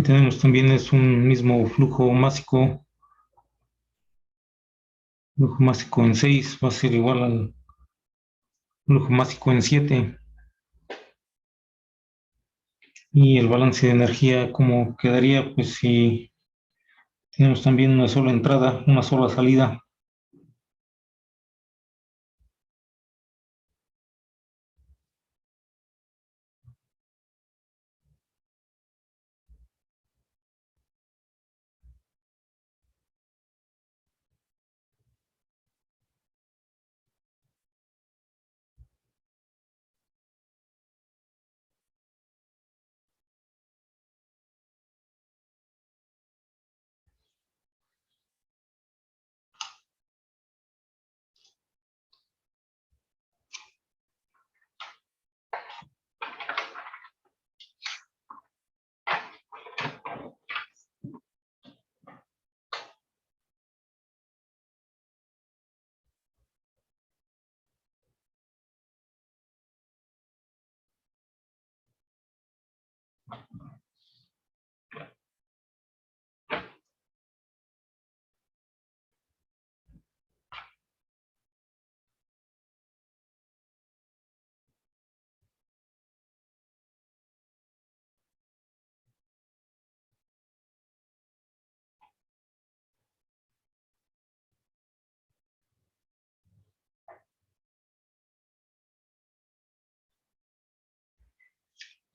tenemos también es un mismo flujo másico. Flujo másico en 6 va a ser igual al flujo másico en 7. Y el balance de energía, ¿cómo quedaría? Pues si tenemos también una sola entrada, una sola salida.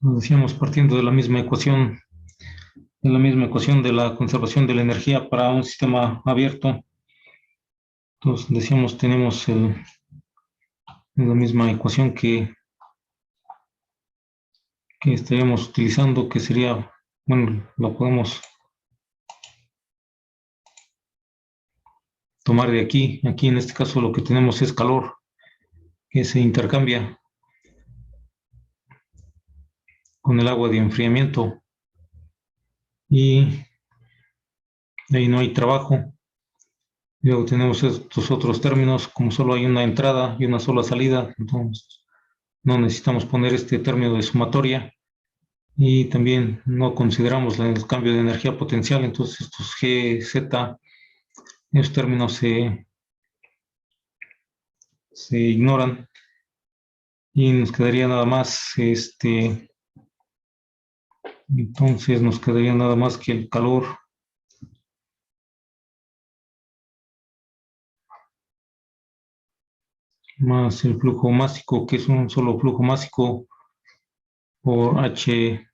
Nos decíamos partiendo de la misma ecuación de la conservación de la energía para un sistema abierto. Entonces decíamos tenemos la misma ecuación que que estaríamos utilizando, que sería, bueno, lo podemos tomar de aquí. Aquí en este caso lo que tenemos es calor, que se intercambia con el agua de enfriamiento y ahí no hay trabajo. Luego tenemos estos otros términos, como solo hay una entrada y una sola salida, entonces no necesitamos poner este término de sumatoria y también no consideramos el cambio de energía potencial, entonces estos G, Z, esos términos se ignoran y nos quedaría nada más entonces nos quedaría nada más que el calor más el flujo másico, que es un solo flujo másico por H6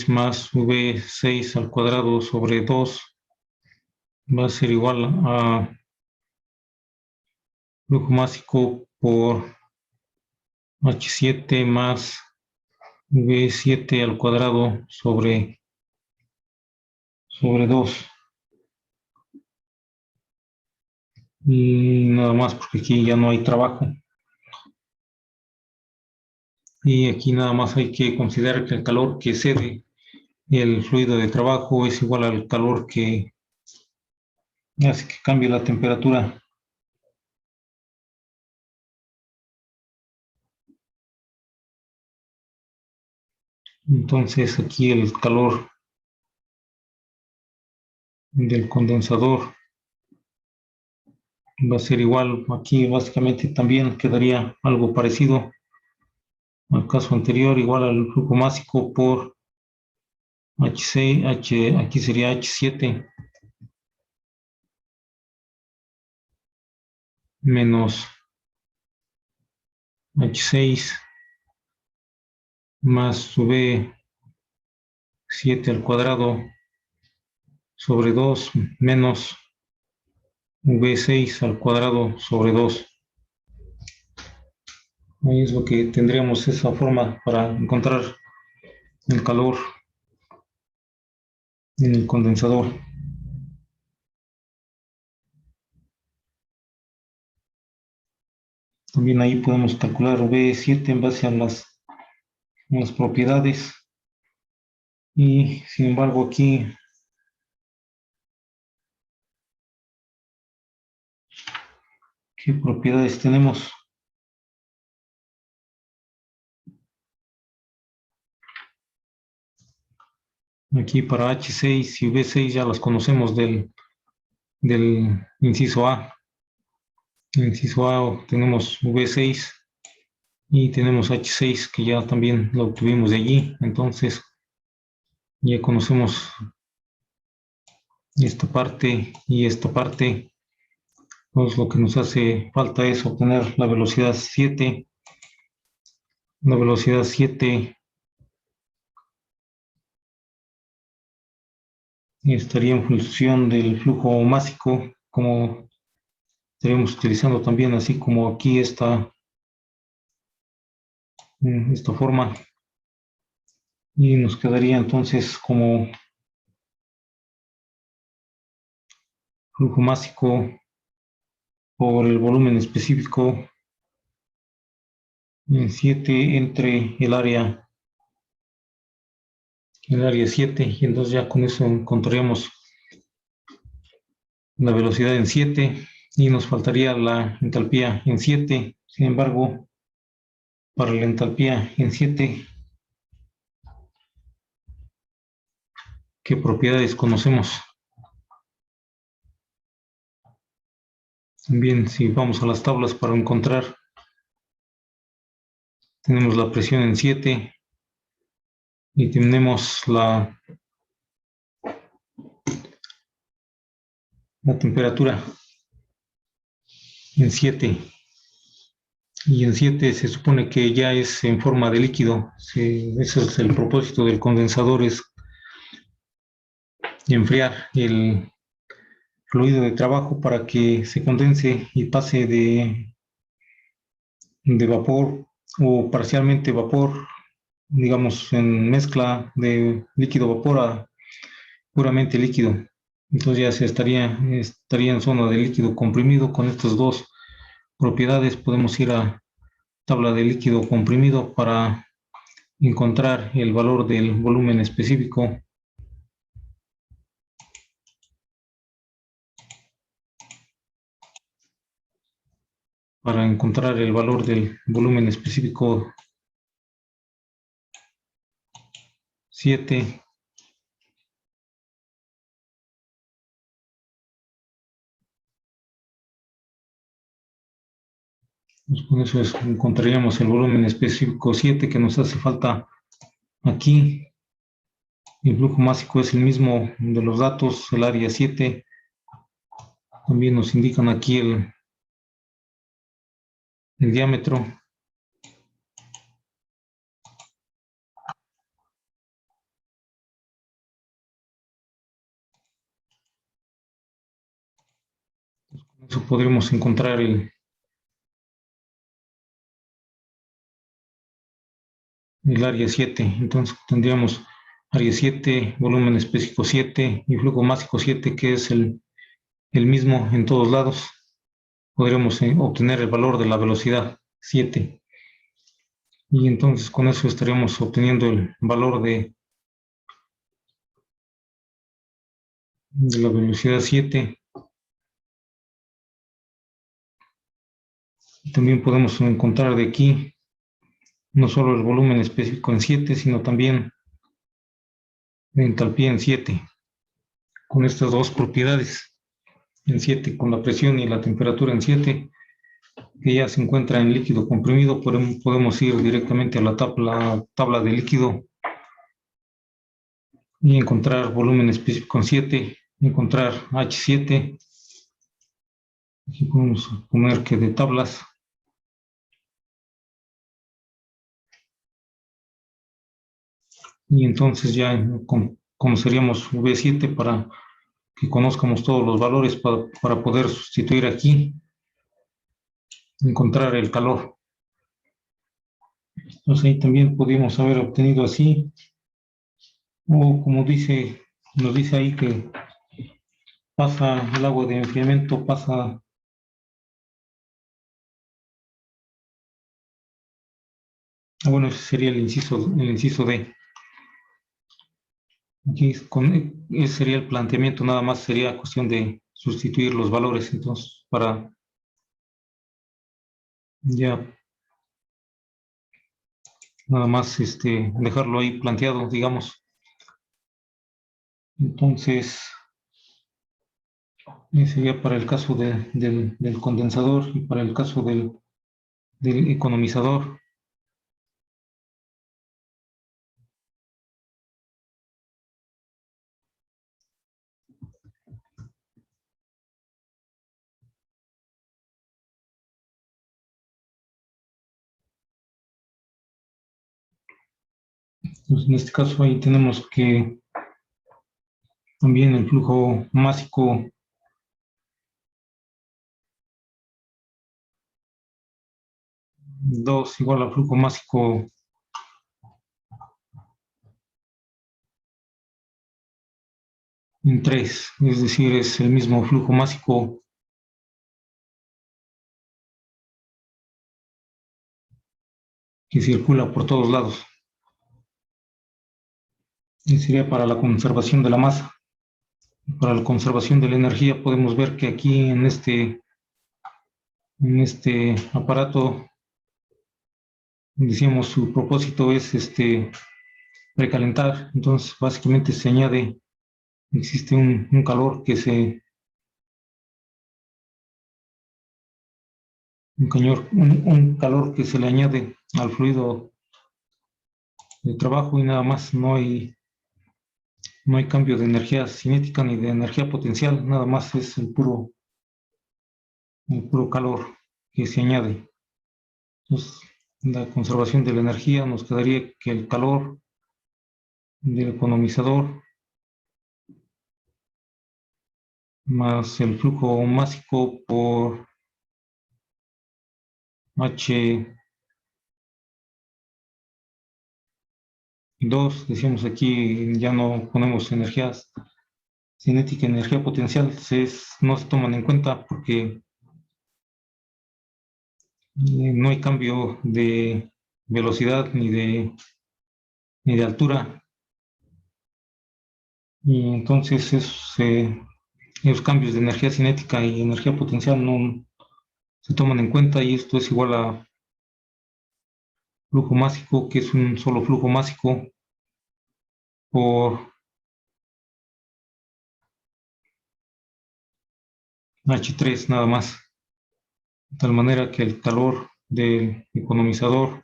más V6 al cuadrado sobre 2 va a ser igual a flujo másico por H7 más V7 al cuadrado sobre 2. Y nada más porque aquí ya no hay trabajo. Y aquí nada más hay que considerar que el calor que cede el fluido de trabajo es igual al calor que hace que cambie la temperatura. Entonces aquí el calor del condensador va a ser igual. Aquí básicamente también quedaría algo parecido al caso anterior, igual al flujo másico por H6, aquí sería H7 menos H6 más V7 al cuadrado sobre 2 menos V6 al cuadrado sobre 2. Ahí es lo que tendríamos esa forma para encontrar el calor en el condensador. También ahí podemos calcular V7 en base a las propiedades. Y sin embargo aquí ¿qué propiedades tenemos? Aquí para H6 y V6 ya las conocemos del inciso A. En el inciso A tenemos V6 y tenemos H6 que ya también lo obtuvimos de allí. Entonces ya conocemos esta parte y esta parte. Entonces lo que nos hace falta es obtener la velocidad 7. La velocidad 7 estaría en función del flujo másico, como estaríamos utilizando también, así como aquí esta forma. Y nos quedaría entonces como flujo másico por el volumen específico en 7 entre el área 7, y entonces ya con eso encontraríamos la velocidad en 7 y nos faltaría la entalpía en 7. Sin embargo, para la entalpía en 7, ¿qué propiedades conocemos? También si vamos a las tablas para encontrar, tenemos la presión en 7 y tenemos la temperatura en 7. Y en 7 se supone que ya es en forma de líquido. Ese es el propósito del condensador, es enfriar el fluido de trabajo para que se condense y pase de vapor o parcialmente vapor digamos, en mezcla de líquido vapor a puramente líquido. Entonces ya estaría en zona de líquido comprimido. Con estas dos propiedades podemos ir a tabla de líquido comprimido para encontrar el valor del volumen específico. Para encontrar el valor del volumen específico 7, pues con eso encontraríamos el volumen específico 7 que nos hace falta aquí. El flujo másico es el mismo de los datos, el área 7. También nos indican aquí el diámetro. Con eso podremos encontrar el área 7. Entonces tendríamos área 7, volumen específico 7 y flujo másico 7, que es el mismo en todos lados. Podríamos obtener el valor de la velocidad 7. Y entonces con eso estaríamos obteniendo el valor de la velocidad 7. También podemos encontrar de aquí no solo el volumen específico en 7, sino también la entalpía en 7. Con estas dos propiedades en 7, con la presión y la temperatura en 7, que ya se encuentra en líquido comprimido, podemos ir directamente a la tabla de líquido y encontrar volumen específico en 7, encontrar H7. Aquí podemos poner que de tablas. Y entonces ya conoceríamos V7 para que conozcamos todos los valores para poder sustituir aquí, encontrar el calor. Entonces ahí también pudimos haber obtenido así, o como nos dice ahí que pasa el agua de enfriamiento, pasa bueno, ese sería el inciso D. Aquí ese sería el planteamiento, nada más sería cuestión de sustituir los valores, entonces, para ya nada más dejarlo ahí planteado, digamos. Entonces, sería para el caso del condensador y para el caso del economizador. Entonces, en este caso ahí tenemos que también el flujo másico dos igual al flujo másico en 3, es decir, es el mismo flujo másico que circula por todos lados. Y sería para la conservación de la masa. Para la conservación de la energía podemos ver que aquí en este aparato, decíamos, su propósito es precalentar. Entonces básicamente existe un calor un calor que se le añade al fluido de trabajo y nada más. No hay cambio de energía cinética ni de energía potencial, nada más es el puro calor que se añade. Entonces, la conservación de la energía nos quedaría que el calor del economizador más el flujo másico por H 2, decíamos aquí, ya no ponemos energías cinética y energía potencial, no se toman en cuenta porque no hay cambio de velocidad ni de altura. Y entonces esos cambios de energía cinética y energía potencial no se toman en cuenta, y esto es igual a flujo másico, que es un solo flujo másico por H3 nada más. De tal manera que el calor del economizador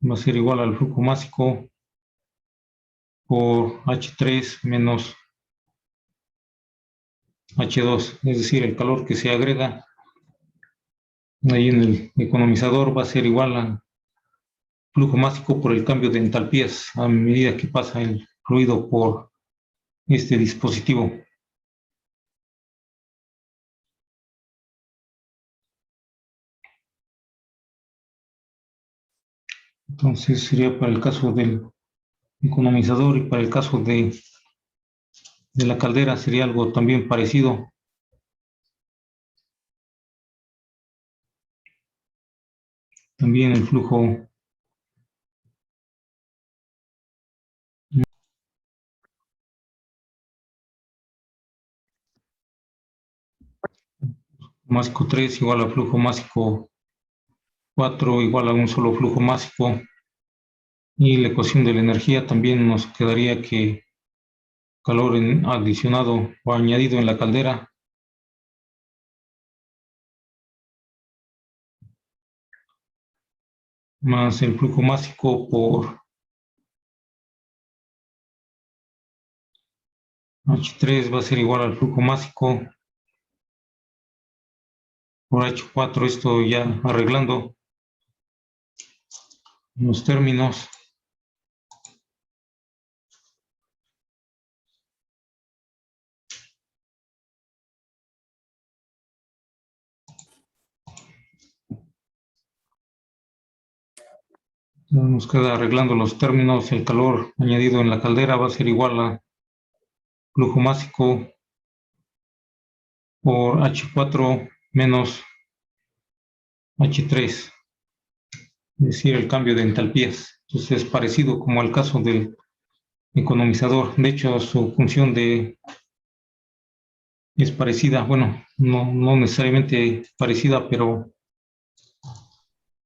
va a ser igual al flujo másico por H3 menos H2, es decir, el calor que se agrega ahí en el economizador va a ser igual al flujo másico por el cambio de entalpías a medida que pasa el fluido por este dispositivo. Entonces sería para el caso del economizador, y para el caso de la caldera sería algo también parecido. También el flujo másico 3 igual a flujo másico 4 igual a un solo flujo másico, y la ecuación de la energía también nos quedaría que calor adicionado o añadido en la caldera más el flujo másico por H3 va a ser igual al flujo másico por H4, esto ya arreglando los términos. Nos queda arreglando los términos, el calor añadido en la caldera va a ser igual a flujo másico por H4 menos H3, es decir, el cambio de entalpías. Entonces es parecido como al caso del economizador. De hecho, su función es parecida, bueno, no necesariamente parecida, pero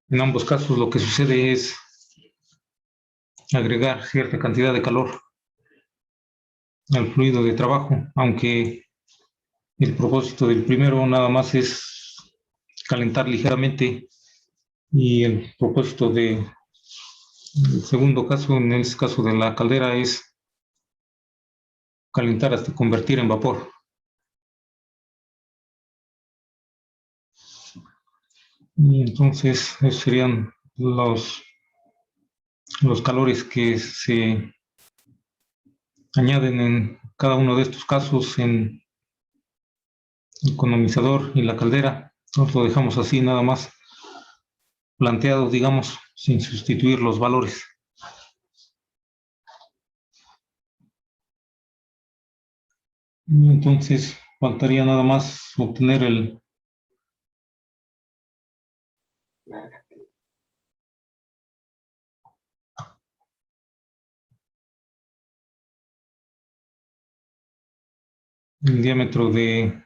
en ambos casos lo que sucede es agregar cierta cantidad de calor al fluido de trabajo, aunque el propósito del primero nada más es calentar ligeramente, y el propósito del segundo caso, en este caso de la caldera, es calentar hasta convertir en vapor. Y entonces esos serían los calores que se añaden en cada uno de estos casos en el economizador y la caldera. Entonces lo dejamos así nada más planteado, digamos, sin sustituir los valores. Y entonces faltaría nada más obtener el diámetro de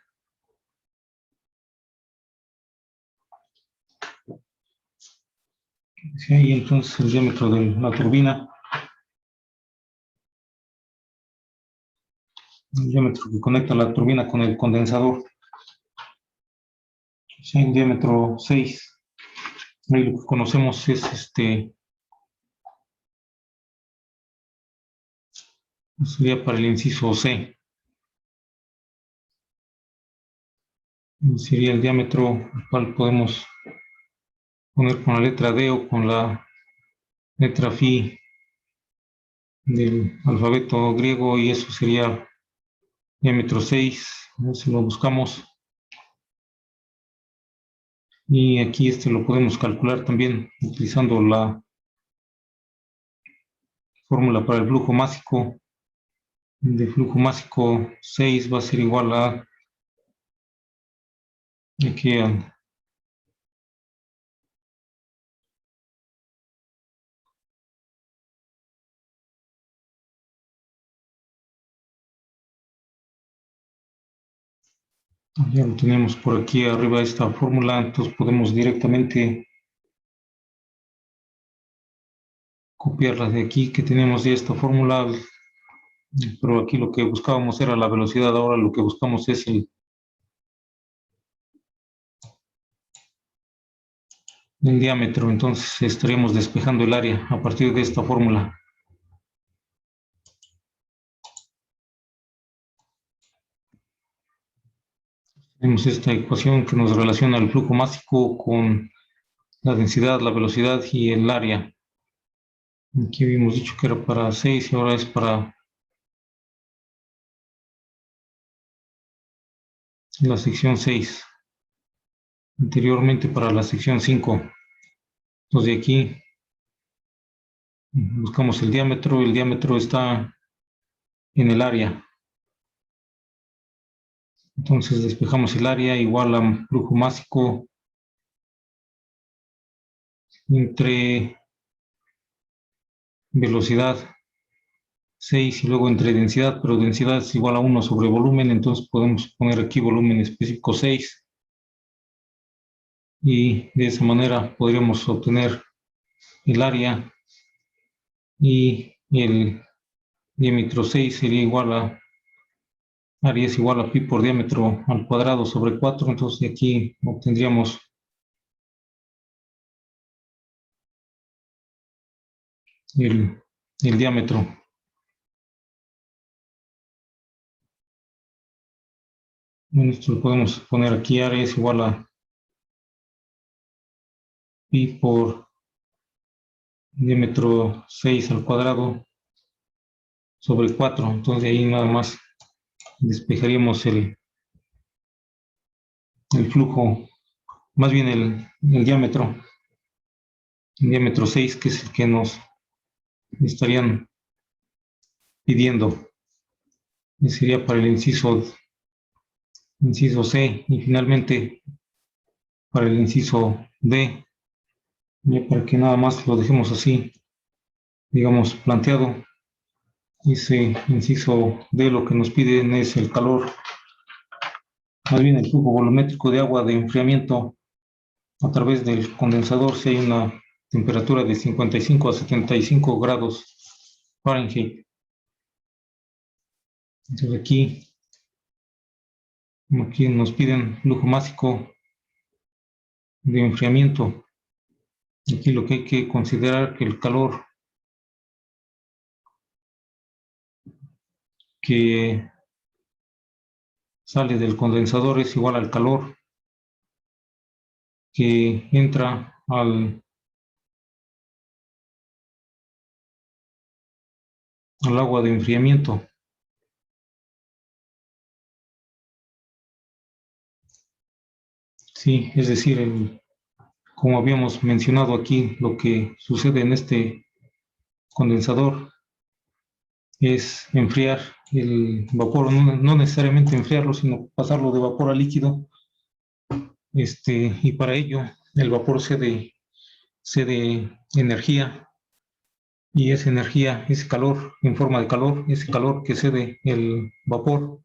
sí, y entonces el diámetro de la turbina, el diámetro que conecta la turbina con el condensador, sí, el diámetro 6. Ahí lo que conocemos es sería para el inciso C. Sería el diámetro el cual podemos poner con la letra D o con la letra Phi del alfabeto griego, y eso sería diámetro 6. Si lo buscamos, y aquí lo podemos calcular también utilizando la fórmula para el flujo másico. De flujo másico 6 va a ser igual a aquí ya lo tenemos por aquí arriba esta fórmula, entonces podemos directamente copiarla de aquí que tenemos ya esta fórmula, pero aquí lo que buscábamos era la velocidad, ahora lo que buscamos es el diámetro, entonces estaríamos despejando el área a partir de esta fórmula. Tenemos esta ecuación que nos relaciona el flujo másico con la densidad, la velocidad y el área. Aquí habíamos dicho que era para 6 y ahora es para la sección 6. Anteriormente para la sección 5. Entonces de aquí buscamos el diámetro está en el área. Entonces despejamos el área igual a flujo másico entre velocidad 6 y luego entre densidad, pero densidad es igual a 1 sobre volumen, entonces podemos poner aquí volumen específico 6 y de esa manera podríamos obtener el área y el diámetro 6 sería igual a área es igual a pi por diámetro al cuadrado sobre 4, entonces de aquí obtendríamos el diámetro. Bueno, esto lo podemos poner aquí, área es igual a pi por diámetro 6 al cuadrado sobre 4, entonces de ahí nada más despejaríamos el flujo, más bien el diámetro 6, que es el que nos estarían pidiendo. Y sería para el inciso C y finalmente para el inciso D, ya para que nada más lo dejemos así, digamos, planteado. Ese inciso D lo que nos piden es el calor, más bien el flujo volumétrico de agua de enfriamiento a través del condensador si hay una temperatura de 55 a 75 grados Fahrenheit. Entonces aquí nos piden flujo másico de enfriamiento. Aquí lo que hay que considerar que el calor que sale del condensador es igual al calor que entra al agua de enfriamiento. Sí, es decir, como habíamos mencionado aquí, lo que sucede en este condensador es enfriar el vapor, no necesariamente enfriarlo, sino pasarlo de vapor a líquido. Y para ello el vapor cede energía, y esa energía, ese calor en forma de calor, ese calor que cede el vapor,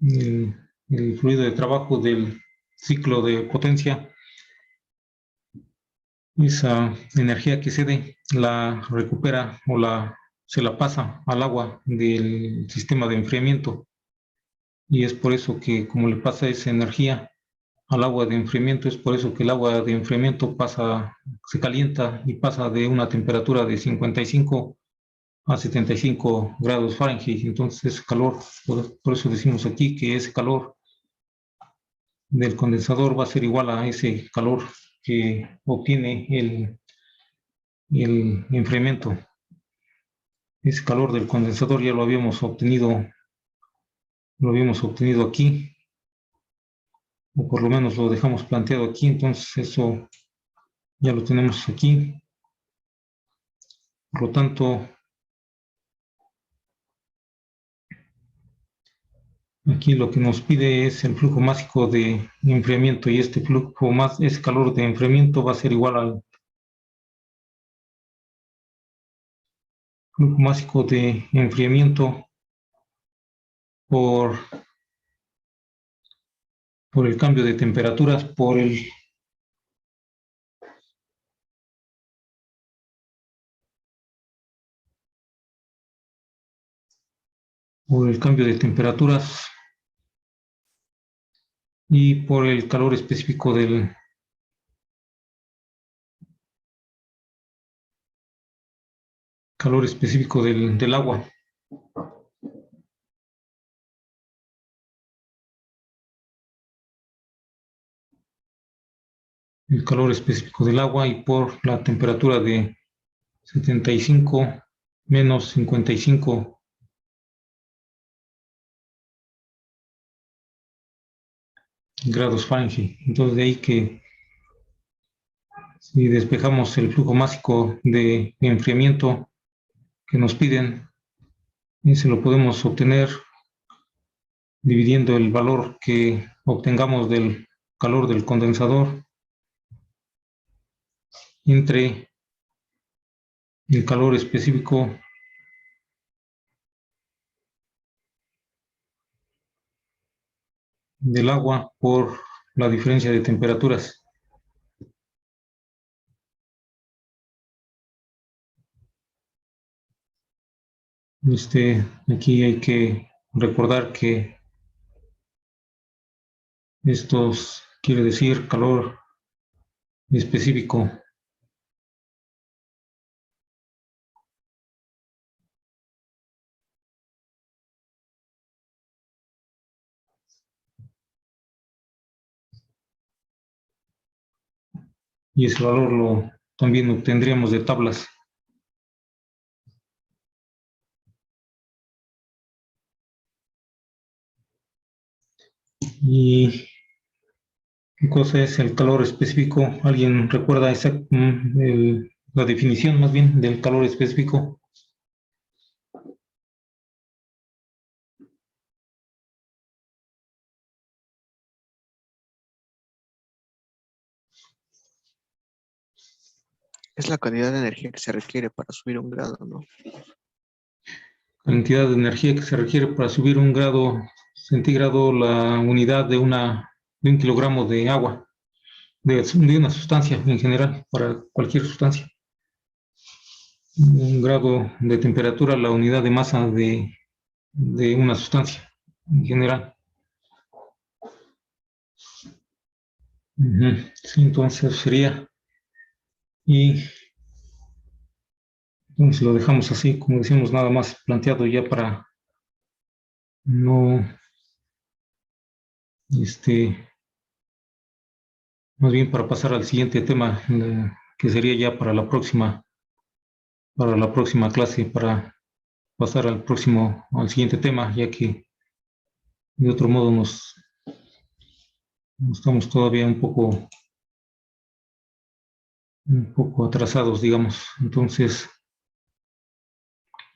el fluido de trabajo del ciclo de potencia, esa energía que cede la recupera o se la pasa al agua del sistema de enfriamiento, y es por eso que como le pasa esa energía al agua de enfriamiento, es por eso que el agua de enfriamiento se calienta y pasa de una temperatura de 55 a 75 grados Fahrenheit. Entonces ese calor, por eso decimos aquí que ese calor del condensador va a ser igual a ese calor que obtiene el enfriamiento. Ese calor del condensador ya lo habíamos obtenido aquí, o por lo menos lo dejamos planteado aquí, entonces eso ya lo tenemos aquí. Por lo tanto, aquí lo que nos pide es el flujo másico de enfriamiento, y este flujo más, ese calor de enfriamiento va a ser igual al flujo másico de enfriamiento por el cambio de temperaturas, por el cambio de temperaturas y por el calor específico del del agua. El calor específico del agua y por la temperatura de 75 menos 55 grados Fahrenheit. Entonces de ahí que si despejamos el flujo másico de enfriamiento que nos piden, ese lo podemos obtener dividiendo el valor que obtengamos del calor del condensador entre el calor específico del agua por la diferencia de temperaturas. Aquí hay que recordar que estos quiere decir calor específico. Y ese valor lo también obtendríamos de tablas. ¿Y qué cosa es el calor específico? ¿Alguien recuerda la definición más bien del calor específico? Es la cantidad de energía que se requiere para subir un grado, ¿no? Cantidad de energía que se requiere para subir un grado centígrado, la unidad de un kilogramo de agua, de una sustancia en general, para cualquier sustancia. Un grado de temperatura, la unidad de masa de una sustancia en general. Sí, entonces sería, y entonces lo dejamos así, como decimos, nada más planteado ya para no, más bien para pasar al siguiente tema, que sería ya para la próxima clase, para pasar al siguiente tema, ya que de otro modo nos estamos todavía un poco atrasados, digamos. Entonces,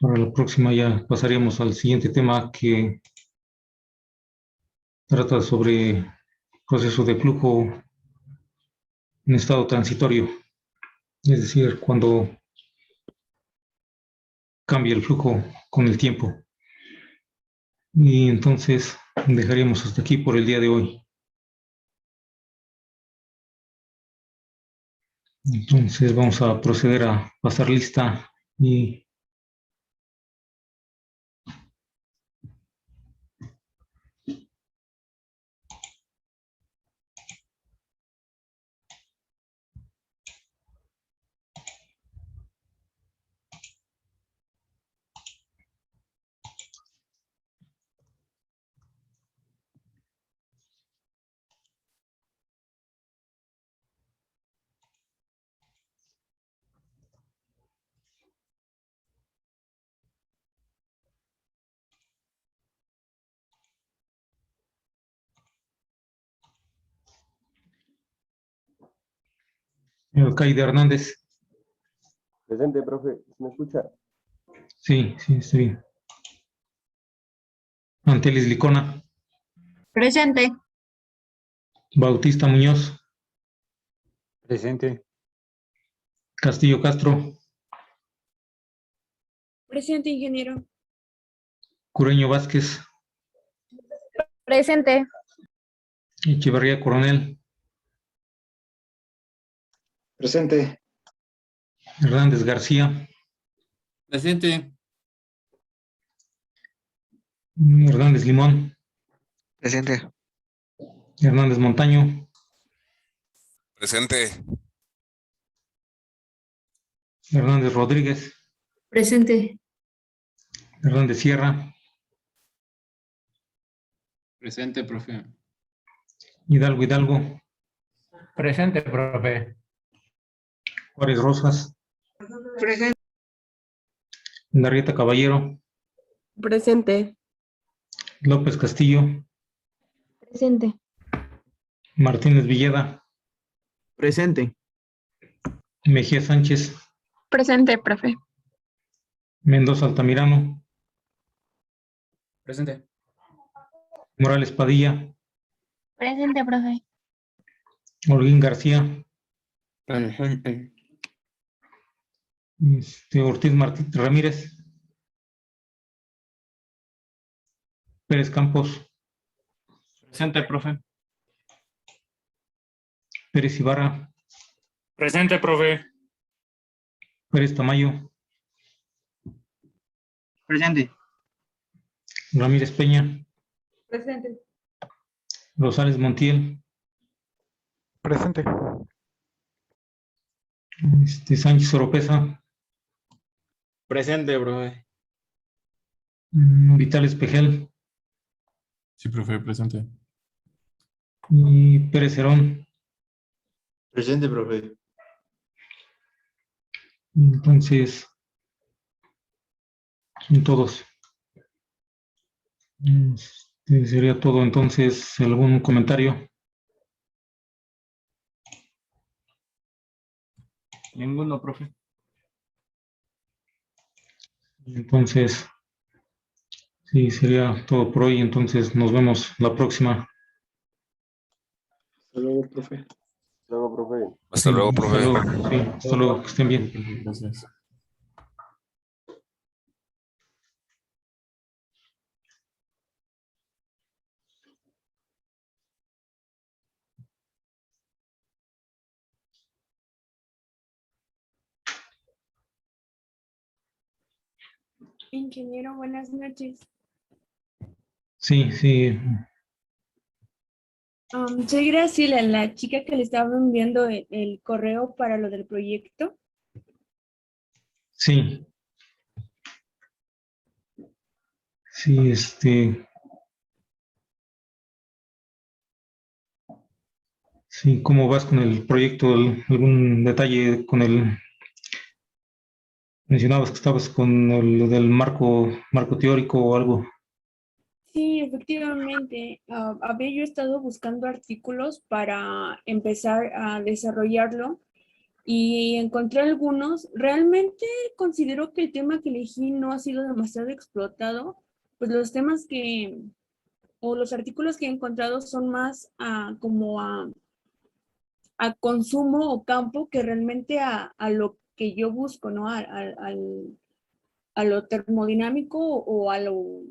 para la próxima ya pasaríamos al siguiente tema, que trata sobre proceso de flujo en estado transitorio, es decir, cuando cambia el flujo con el tiempo. Y entonces dejaríamos hasta aquí por el día de hoy. Entonces vamos a proceder a pasar lista y Alcaide Hernández. Presente, profe. ¿Se me escucha? Sí, sí, está bien. Antelis Licona, Presente. Bautista Muñoz, Presente. Castillo Castro, Presente, ingeniero. Cureño Vázquez, Presente. Echeverría Coronel, Presente. Hernández García, Presente. Hernández Limón, Presente. Hernández Montaño, Presente. Hernández Rodríguez, Presente. Hernández Sierra, Presente, profe. Hidalgo Hidalgo, Presente, profe. Juárez Rosas, Presente. Narrieta Caballero, Presente. López Castillo, Presente. Martínez Villeda, Presente. Mejía Sánchez, Presente, profe. Mendoza Altamirano, Presente. Morales Padilla, Presente, profe. Holguín García, Presente. Ortiz Ramírez, Pérez Campos, Presente, profe. Pérez Ibarra, Presente, profe. Pérez Tamayo, Presente. Ramírez Peña, Presente. Rosales Montiel, Presente. Sánchez Oropesa, Presente, profe. Vital Espejel Sí, profe, presente. y Pérez Herón. Presente, profe. Entonces, son todos. Sería todo. Entonces, ¿algún comentario? Ninguno, profe. Entonces, sí, sería todo por hoy. Entonces, nos vemos la próxima. Hasta luego, profe. Luego, profe. Hasta Sí, luego, hasta profe. luego. Sí, hasta luego. Que estén bien. Gracias. Ingeniero, buenas noches. Sí, sí. Soy Graciela, la chica que le estaba enviando el correo para lo del proyecto. Sí. Sí, sí, ¿cómo vas con el proyecto? ¿Algún detalle con el? Mencionabas que estabas con lo del marco teórico o algo. Sí, efectivamente. Había yo estado buscando artículos para empezar a desarrollarlo y encontré algunos. Realmente considero que el tema que elegí no ha sido demasiado explotado, pues los temas o los artículos que he encontrado son más como a consumo o campo que realmente a lo que yo busco, ¿no? A lo termodinámico o a lo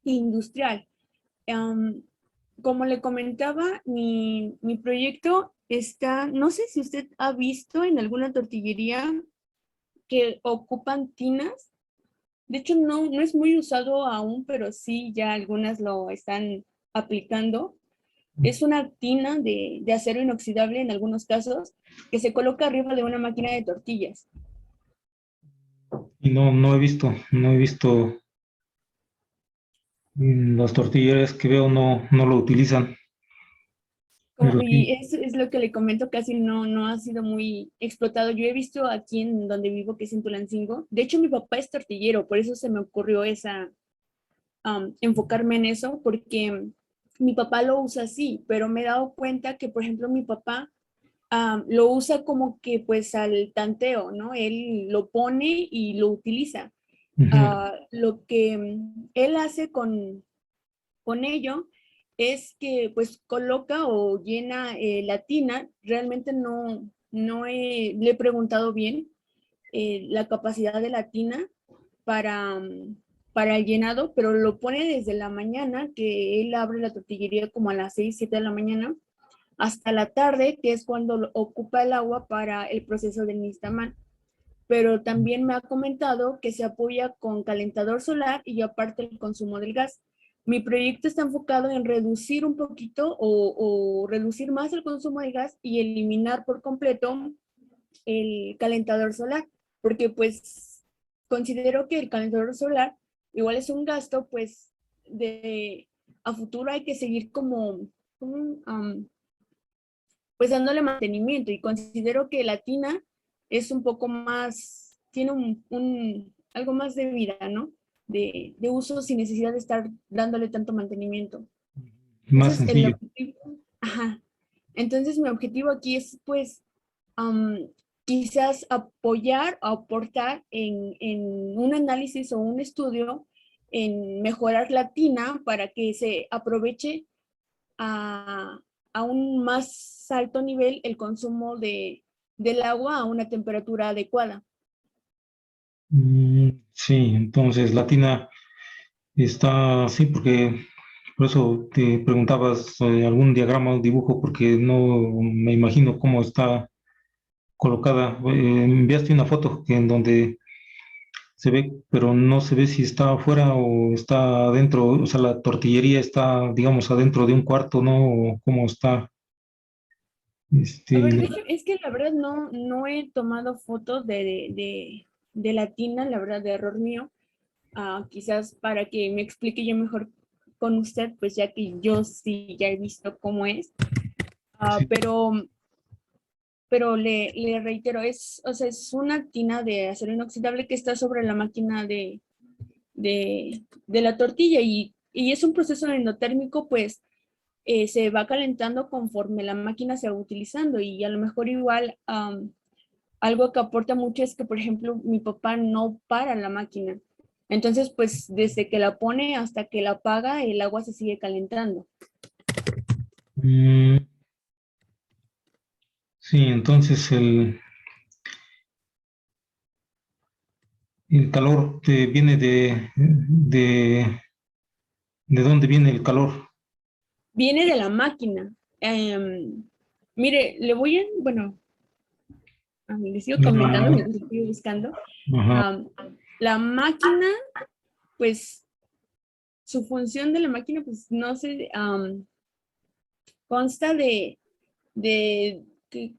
industrial. Como le comentaba, mi proyecto está, no sé si usted ha visto en alguna tortillería que ocupan tinas. De hecho, no es muy usado aún, pero sí ya algunas lo están aplicando. Es una tina de acero inoxidable en algunos casos que se coloca arriba de una máquina de tortillas. Y no he visto las tortillerías que veo no lo utilizan. Pero Y sí, eso es lo que le comento, casi no ha sido muy explotado. Yo he visto aquí en donde vivo, que es en Tulancingo. De hecho, mi papá es tortillero, por eso se me ocurrió enfocarme en eso, porque mi papá lo usa así, pero me he dado cuenta que, por ejemplo, mi papá lo usa como que pues al tanteo, ¿no? Él lo pone y lo utiliza. Ujú. Lo que él hace con ello es que pues coloca o llena la tina. Realmente le he preguntado bien la capacidad de la tina para el llenado, pero lo pone desde la mañana, que él abre la tortillería como a las 6, 7 de la mañana, hasta la tarde, que es cuando ocupa el agua para el proceso del nixtamal. Pero también me ha comentado que se apoya con calentador solar y aparte el consumo del gas. Mi proyecto está enfocado en reducir un poquito o reducir más el consumo de gas y eliminar por completo el calentador solar, porque pues considero que el calentador solar igual es un gasto, pues a futuro hay que seguir como pues dándole mantenimiento, y considero que la tina es un poco más, tiene algo más de vida, ¿no? De uso sin necesidad de estar dándole tanto mantenimiento. Más Entonces, el sencillo. objetivo, ajá. Entonces, mi objetivo aquí es, pues, quizás apoyar o aportar en un análisis o un estudio en mejorar la tina para que se aproveche a, a un más alto nivel el consumo del agua a una temperatura adecuada. Sí, entonces la tina está así porque por eso te preguntabas algún diagrama o dibujo porque no me imagino cómo está colocada. Enviaste una foto en donde se ve, pero no se ve si está afuera o está adentro, o sea, la tortillería está, digamos, adentro de un cuarto, ¿no? O cómo está. A ver, Este, es que la verdad no he tomado fotos de la tina, la verdad, de error mío. Quizás para que me explique yo mejor con usted, pues ya que yo sí ya he visto cómo es. sí. Pero le reitero, o sea, es una tina de acero inoxidable que está sobre la máquina de la tortilla, y es un proceso endotérmico, pues se va calentando conforme la máquina se va utilizando, y a lo mejor igual algo que aporta mucho es que, por ejemplo, mi papá no para la máquina. Entonces, pues desde que la pone hasta que la apaga, el agua se sigue calentando. Mm, sí, entonces el calor viene ¿de dónde viene el calor? Viene de la máquina. Mire, bueno, le sigo comentando La- mientras estoy buscando. ajá, La máquina, pues su función de la máquina, pues no sé, consta que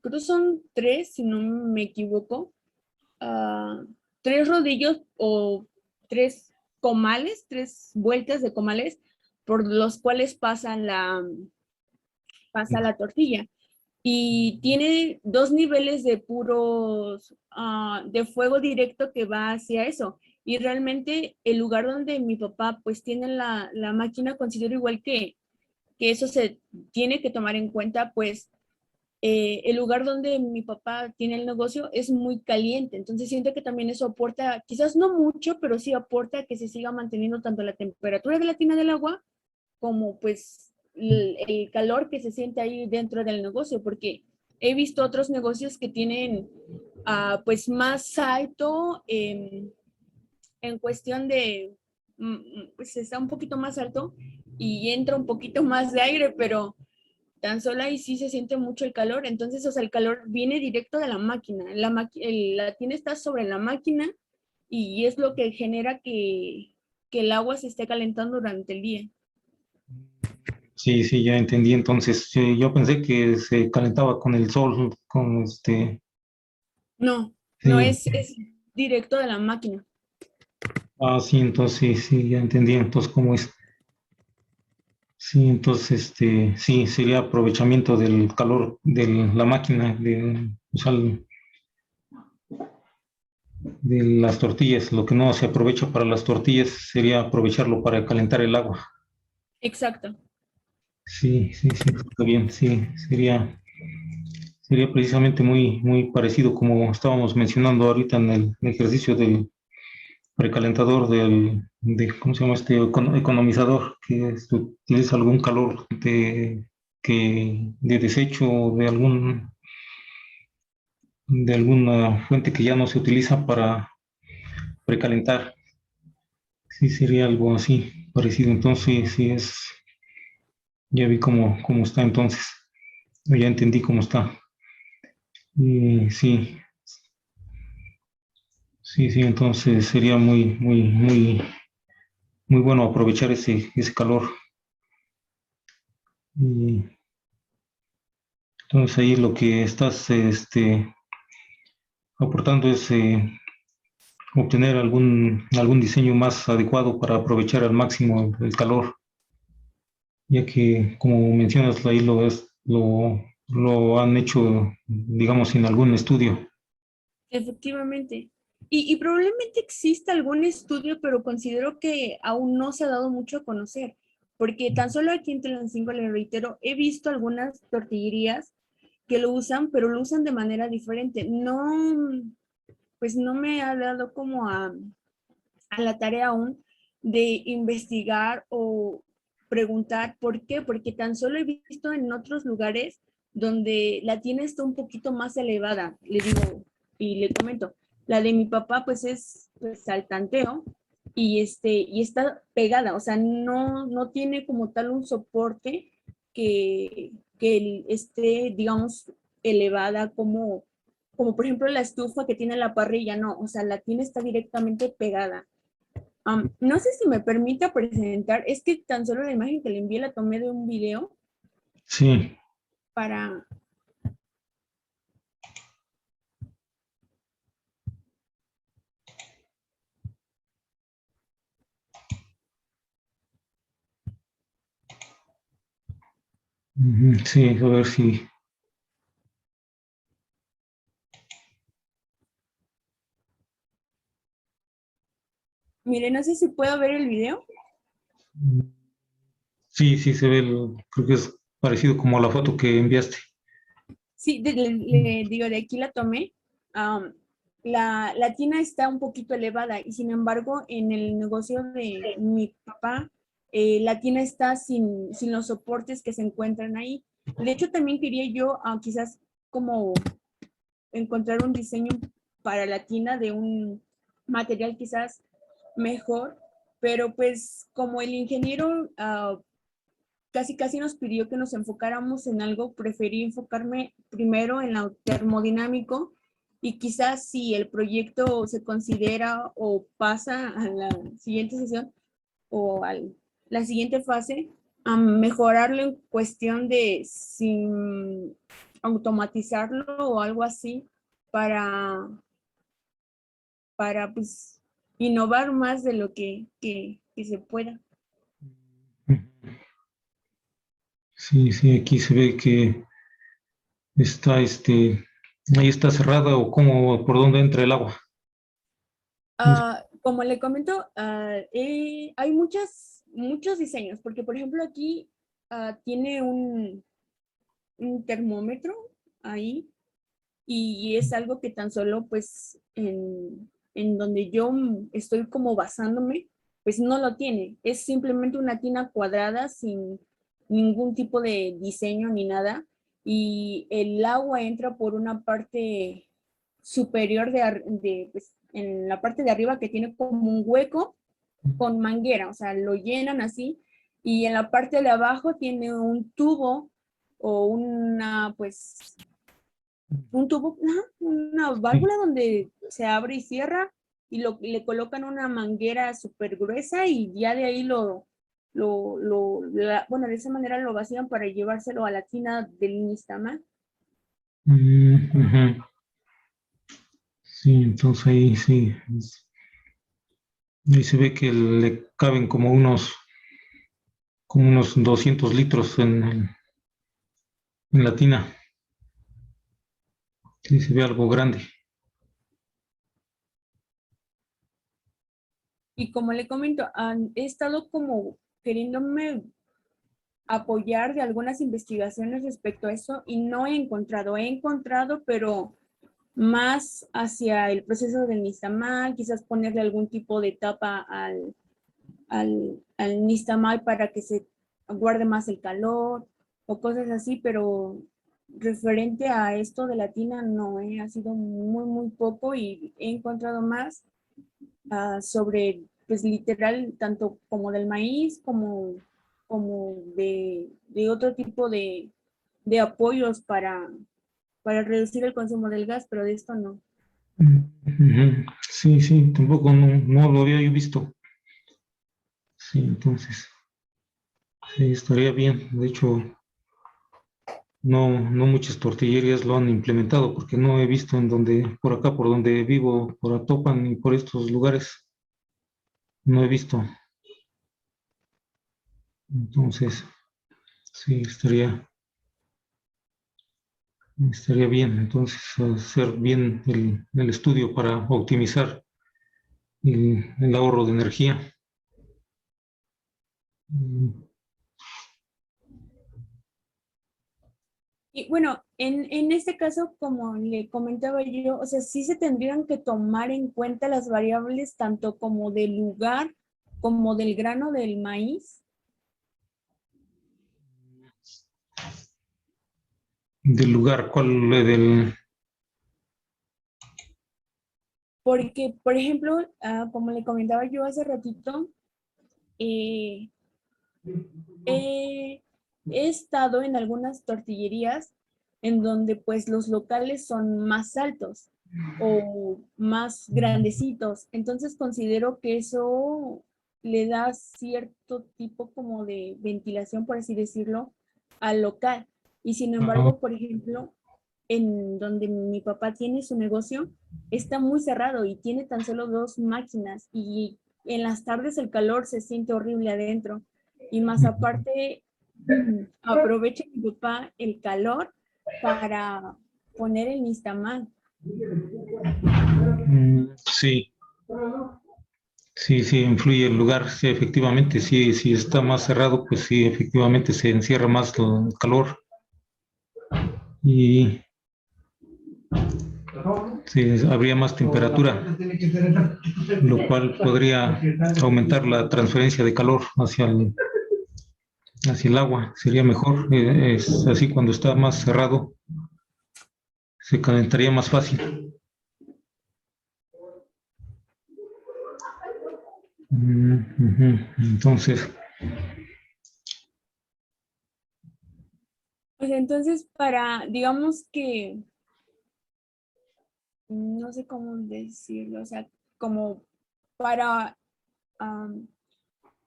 creo son tres, si no me equivoco, ah, tres rodillos o tres comales, tres vueltas de comales por los cuales pasa la tortilla. Y tiene dos niveles de de fuego directo que va hacia eso. Y realmente el lugar donde mi papá pues tiene la máquina, considero igual que eso se tiene que tomar en cuenta, pues el lugar donde mi papá tiene el negocio es muy caliente. Entonces siento que también eso aporta, quizás no mucho, pero sí aporta a que se siga manteniendo tanto la temperatura de la tina del agua como pues el calor que se siente ahí dentro del negocio, porque he visto otros negocios que tienen pues más alto en cuestión de, pues está un poquito más alto y entra un poquito más de aire, pero tan solo ahí sí se siente mucho el calor. Entonces, o sea, el calor viene directo de la máquina. La tina está sobre la máquina y es lo que genera que el agua se esté calentando durante el día. sí, sí, ya entendí. Entonces, yo pensé que se calentaba con el sol, con No, no sí. es directo de la máquina. Ah, sí, entonces sí, sí, ya entendí. Entonces, ¿cómo es? Sí, entonces, sí, sería aprovechamiento del calor de la máquina, o sea, de las tortillas. Lo que no se aprovecha para las tortillas sería aprovecharlo para calentar el agua. Exacto. Sí, sí, sí, está bien, sí, sería sería precisamente muy parecido como estábamos mencionando ahorita en el ejercicio del precalentador ¿cómo se llama este economizador? Que utiliza algún calor de desecho o de alguna fuente que ya no se utiliza para precalentar. Sí, sería algo así, parecido. Entonces, sí ya vi cómo está entonces. Ya entendí cómo está. Y sí, entonces sería muy bueno aprovechar ese calor. Y entonces ahí lo que estás aportando es obtener algún diseño más adecuado para aprovechar al máximo el calor, ya que como mencionas ahí lo han hecho, digamos, sin algún estudio. Efectivamente. Y probablemente exista algún estudio, pero considero que aún no se ha dado mucho a conocer, porque tan solo aquí en Tulancingo, le reitero, he visto algunas tortillerías que lo usan, pero lo usan de manera diferente. No, pues no me ha dado como a la tarea aún de investigar o preguntar por qué, porque tan solo he visto en otros lugares donde la tienda está un poquito más elevada, le digo y le comento. La de mi papá pues es pues, al tanteo y está pegada, o sea, no tiene como tal un soporte que esté, digamos, elevada como por ejemplo la estufa que tiene la parrilla, no, o sea, la tiene está directamente pegada. No sé si me permita presentar, es que tan solo la imagen que le envié la tomé de un video Sí. para... Sí, a ver si... Mire, no sé si puedo ver el video. Sí, se ve, creo que es parecido como a la foto que enviaste. Sí, le digo, de aquí la tomé. La tina está un poquito elevada y sin embargo en el negocio de mi papá, la tina está sin los soportes que se encuentran ahí. De hecho, también quería yo quizás como encontrar un diseño para la tina de un material quizás mejor, pero pues como el ingeniero casi nos pidió que nos enfocáramos en algo, preferí enfocarme primero en lo termodinámico y quizás si el proyecto se considera o pasa a la siguiente sesión o a la siguiente fase, a mejorarlo en cuestión de sin automatizarlo o algo así para, para pues, innovar más de lo que se pueda. Sí, aquí se ve que está, ahí está cerrada o cómo, por dónde entra el agua. Como le comento, hay muchos diseños, porque por ejemplo aquí tiene un termómetro ahí y es algo que tan solo pues en donde yo estoy como basándome, pues no lo tiene. Es simplemente una tina cuadrada sin ningún tipo de diseño ni nada y el agua entra por una parte superior pues, en la parte de arriba que tiene como un hueco con manguera, o sea, lo llenan así y en la parte de abajo tiene un tubo o pues un tubo, una válvula donde se abre y cierra y le colocan una manguera súper gruesa y ya de ahí bueno, de esa manera lo vacían para llevárselo a la tina del Nistama. Ujú. Sí, entonces ahí sí, ahí se ve que le caben como unos 200 litros en la tina. Sí, se ve algo grande. Y como le comento, he estado como queriéndome apoyar de algunas investigaciones respecto a eso y no he encontrado, pero más hacia el proceso del nixtamal, quizás ponerle algún tipo de tapa al nixtamal para que se guarde más el calor o cosas así, pero referente a esto de la tina no, ha sido muy, muy poco y he encontrado más sobre, pues literal, tanto como del maíz como de otro tipo de apoyos para reducir el consumo del gas, pero de esto no. Ujú. Sí, sí, tampoco no lo había yo visto. Sí, entonces, sí, estaría bien. De hecho, no muchas tortillerías lo han implementado porque no he visto en donde, por acá, por donde vivo, por Atopan y por estos lugares, no he visto. Entonces, sí, estaría bien. Entonces, hacer bien el estudio para optimizar el ahorro de energía. Y bueno, en este caso, como le comentaba yo, o sea, sí se tendrían que tomar en cuenta las variables tanto como del lugar como del grano del maíz. Del lugar, ¿cuál? Porque, por ejemplo, como le comentaba yo hace ratito, he estado en algunas tortillerías en donde pues los locales son más altos o más grandecitos. Entonces considero que eso le da cierto tipo como de ventilación, por así decirlo, al local. Y sin embargo, por ejemplo, en donde mi papá tiene su negocio, está muy cerrado y tiene tan solo 2 máquinas y en las tardes el calor se siente horrible adentro. Y más aparte, aprovecha mi papá el calor para poner el nixtamal. Sí, sí, influye el lugar, sí, efectivamente, sí, si está más cerrado, pues sí, efectivamente se encierra más el calor y sí, habría más temperatura, lo cual podría aumentar la transferencia de calor hacia el agua, sería mejor, es así cuando está más cerrado, se calentaría más fácil. Entonces, Pues entonces, para, digamos que, no sé cómo decirlo, o sea, como para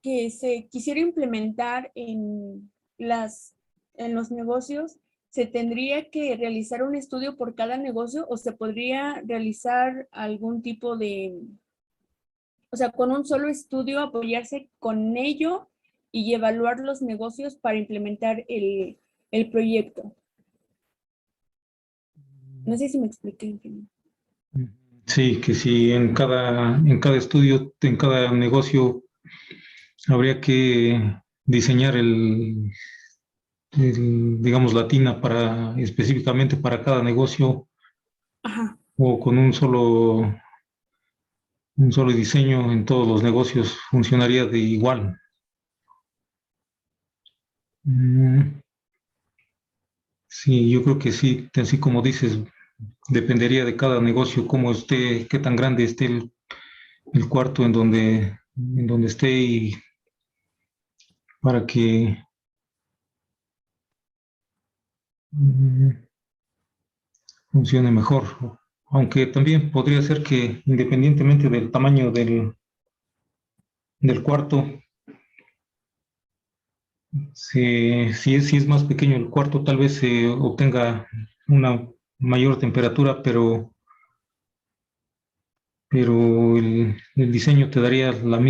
que se quisiera implementar en los negocios, ¿se tendría que realizar un estudio por cada negocio o se podría realizar algún tipo de, o sea, con un solo estudio apoyarse con ello y evaluar los negocios para implementar el proyecto? No sé si me expliqué. sí, que si en cada estudio, en cada negocio, habría que diseñar digamos, la tina específicamente para cada negocio Ajá. o con un solo diseño en todos los negocios funcionaría de igual. Sí, yo creo que sí, así como dices, dependería de cada negocio, cómo esté, qué tan grande esté el cuarto en donde esté y para que funcione mejor. Aunque también podría ser que independientemente del tamaño del cuarto, si es más pequeño el cuarto, tal vez se obtenga una mayor temperatura, pero el diseño te daría la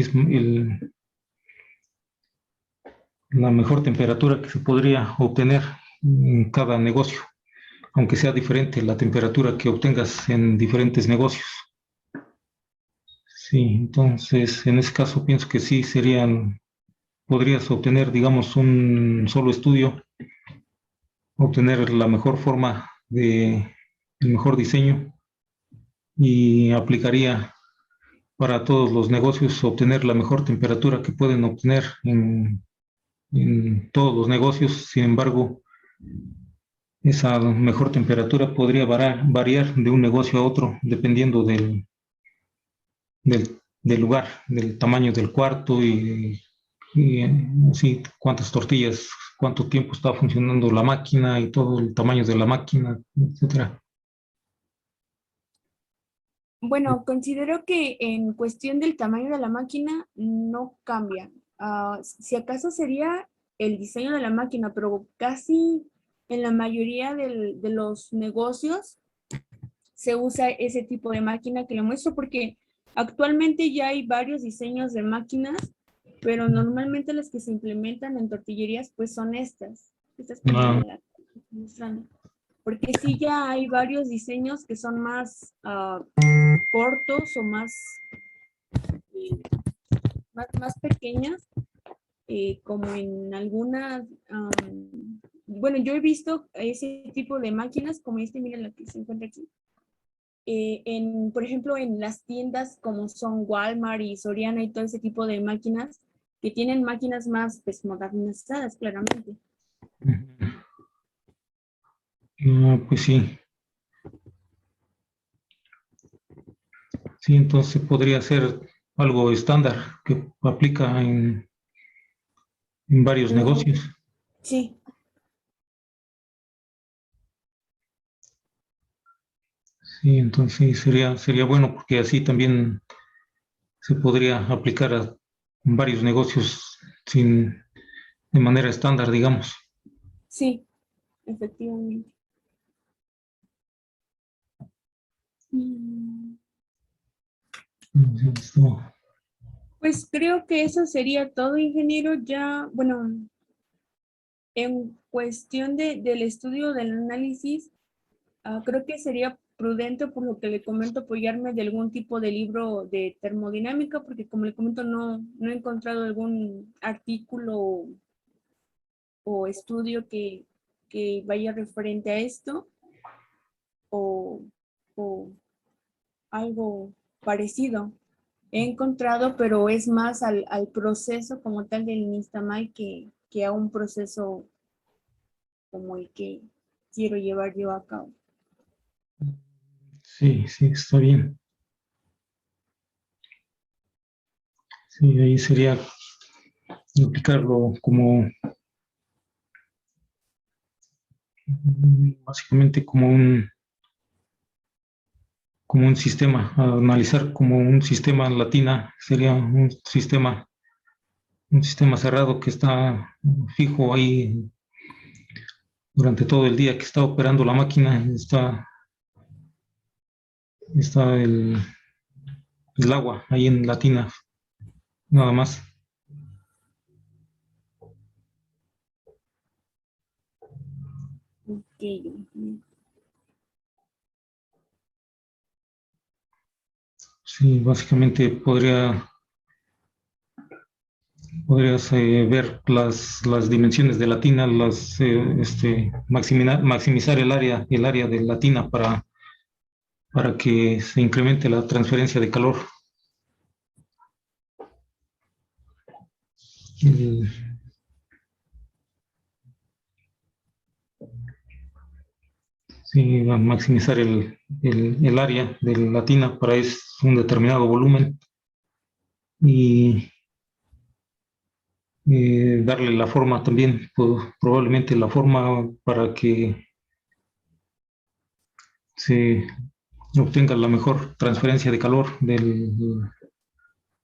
mejor temperatura que se podría obtener en cada negocio, aunque sea diferente la temperatura que obtengas en diferentes negocios. Sí, entonces en ese caso pienso que sí serían podrías obtener, digamos, un solo estudio, obtener la mejor forma el mejor diseño y aplicaría para todos los negocios obtener la mejor temperatura que pueden obtener en todos los negocios. Sin embargo, esa mejor temperatura podría variar de un negocio a otro dependiendo del lugar, del tamaño del cuarto y así cuántas tortillas, cuánto tiempo está funcionando la máquina y todo el tamaño de la máquina, etcétera. Bueno, considero que en cuestión del tamaño de la máquina no cambia. Si acaso sería el diseño de la máquina, pero casi en la mayoría de los negocios se usa ese tipo de máquina que le muestro porque actualmente ya hay varios diseños de máquinas, pero normalmente las que se implementan en tortillerías pues son estas como Ah. la que estoy mostrando. Porque sí ya hay varios diseños que son más cortos o más pequeñas, como en algunas, bueno, yo he visto ese tipo de máquinas como miren la que se encuentra aquí, por ejemplo, en las tiendas como son Walmart y Soriana y todo ese tipo de máquinas, que tienen máquinas más pues, modernizadas, claramente. Pues sí. Sí, entonces podría ser algo estándar que aplica en varios negocios. Sí. Sí, entonces sí, sería bueno porque así también se podría aplicar a varios negocios de manera estándar, digamos. Sí, efectivamente. Esto, Pues creo que eso sería todo, ingeniero. Ya, bueno, en cuestión del estudio del análisis, creo que sería prudente, por lo que le comento, apoyarme de algún tipo de libro de termodinámica, porque como le comento, no he encontrado algún artículo o estudio que vaya referente a esto o, o algo parecido. He encontrado, pero es más al proceso como tal del Nistamay que a un proceso como el que quiero llevar yo a cabo. sí, está bien. Sí, ahí sería aplicarlo básicamente como un sistema, analizar como un sistema latina, sería un sistema cerrado que está fijo ahí durante todo el día que está operando la máquina, está el agua ahí en la tina, nada más. Ok. Sí, básicamente podrías ver las dimensiones de la tina, maximizar el área de la tina para que se incremente la transferencia de calor. El- Sí, maximizar el área de la tina para un determinado volumen y darle la forma también, probablemente la forma para que se obtenga la mejor transferencia de calor de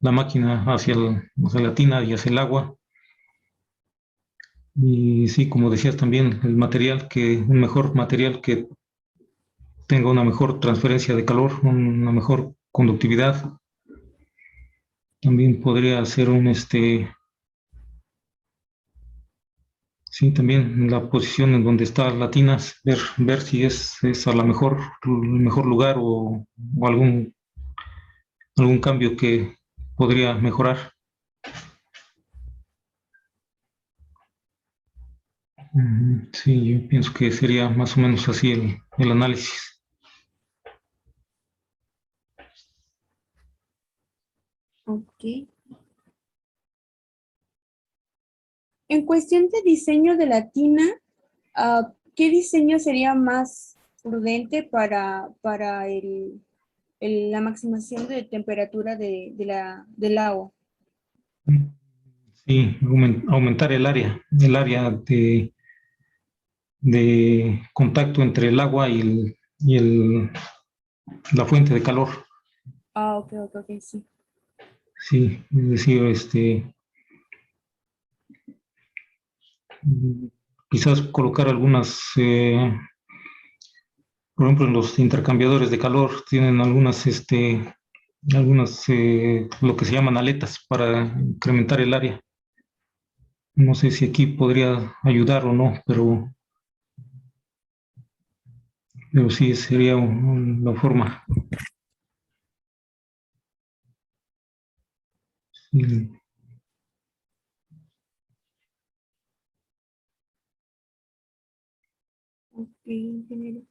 la máquina hacia la tina y hacia el agua. Y sí, como decías también, un mejor material que tenga una mejor transferencia de calor, una mejor conductividad. También podría ser sí, también la posición en donde está Latinas, ver si es a la el mejor lugar o algún cambio que podría mejorar. Sí, yo pienso que sería más o menos así el análisis. Ok. En cuestión de diseño de la tina, ¿qué diseño sería más prudente para la maximación de temperatura del agua? Sí, aumentar el área de contacto entre el agua la fuente de calor. Ok, sí. Sí, es decir, quizás colocar algunas, por ejemplo, en los intercambiadores de calor tienen algunas, lo que se llaman aletas para incrementar el área. No sé si aquí podría ayudar o no, pero sí sería la forma. Sí. Ok, ingeniero.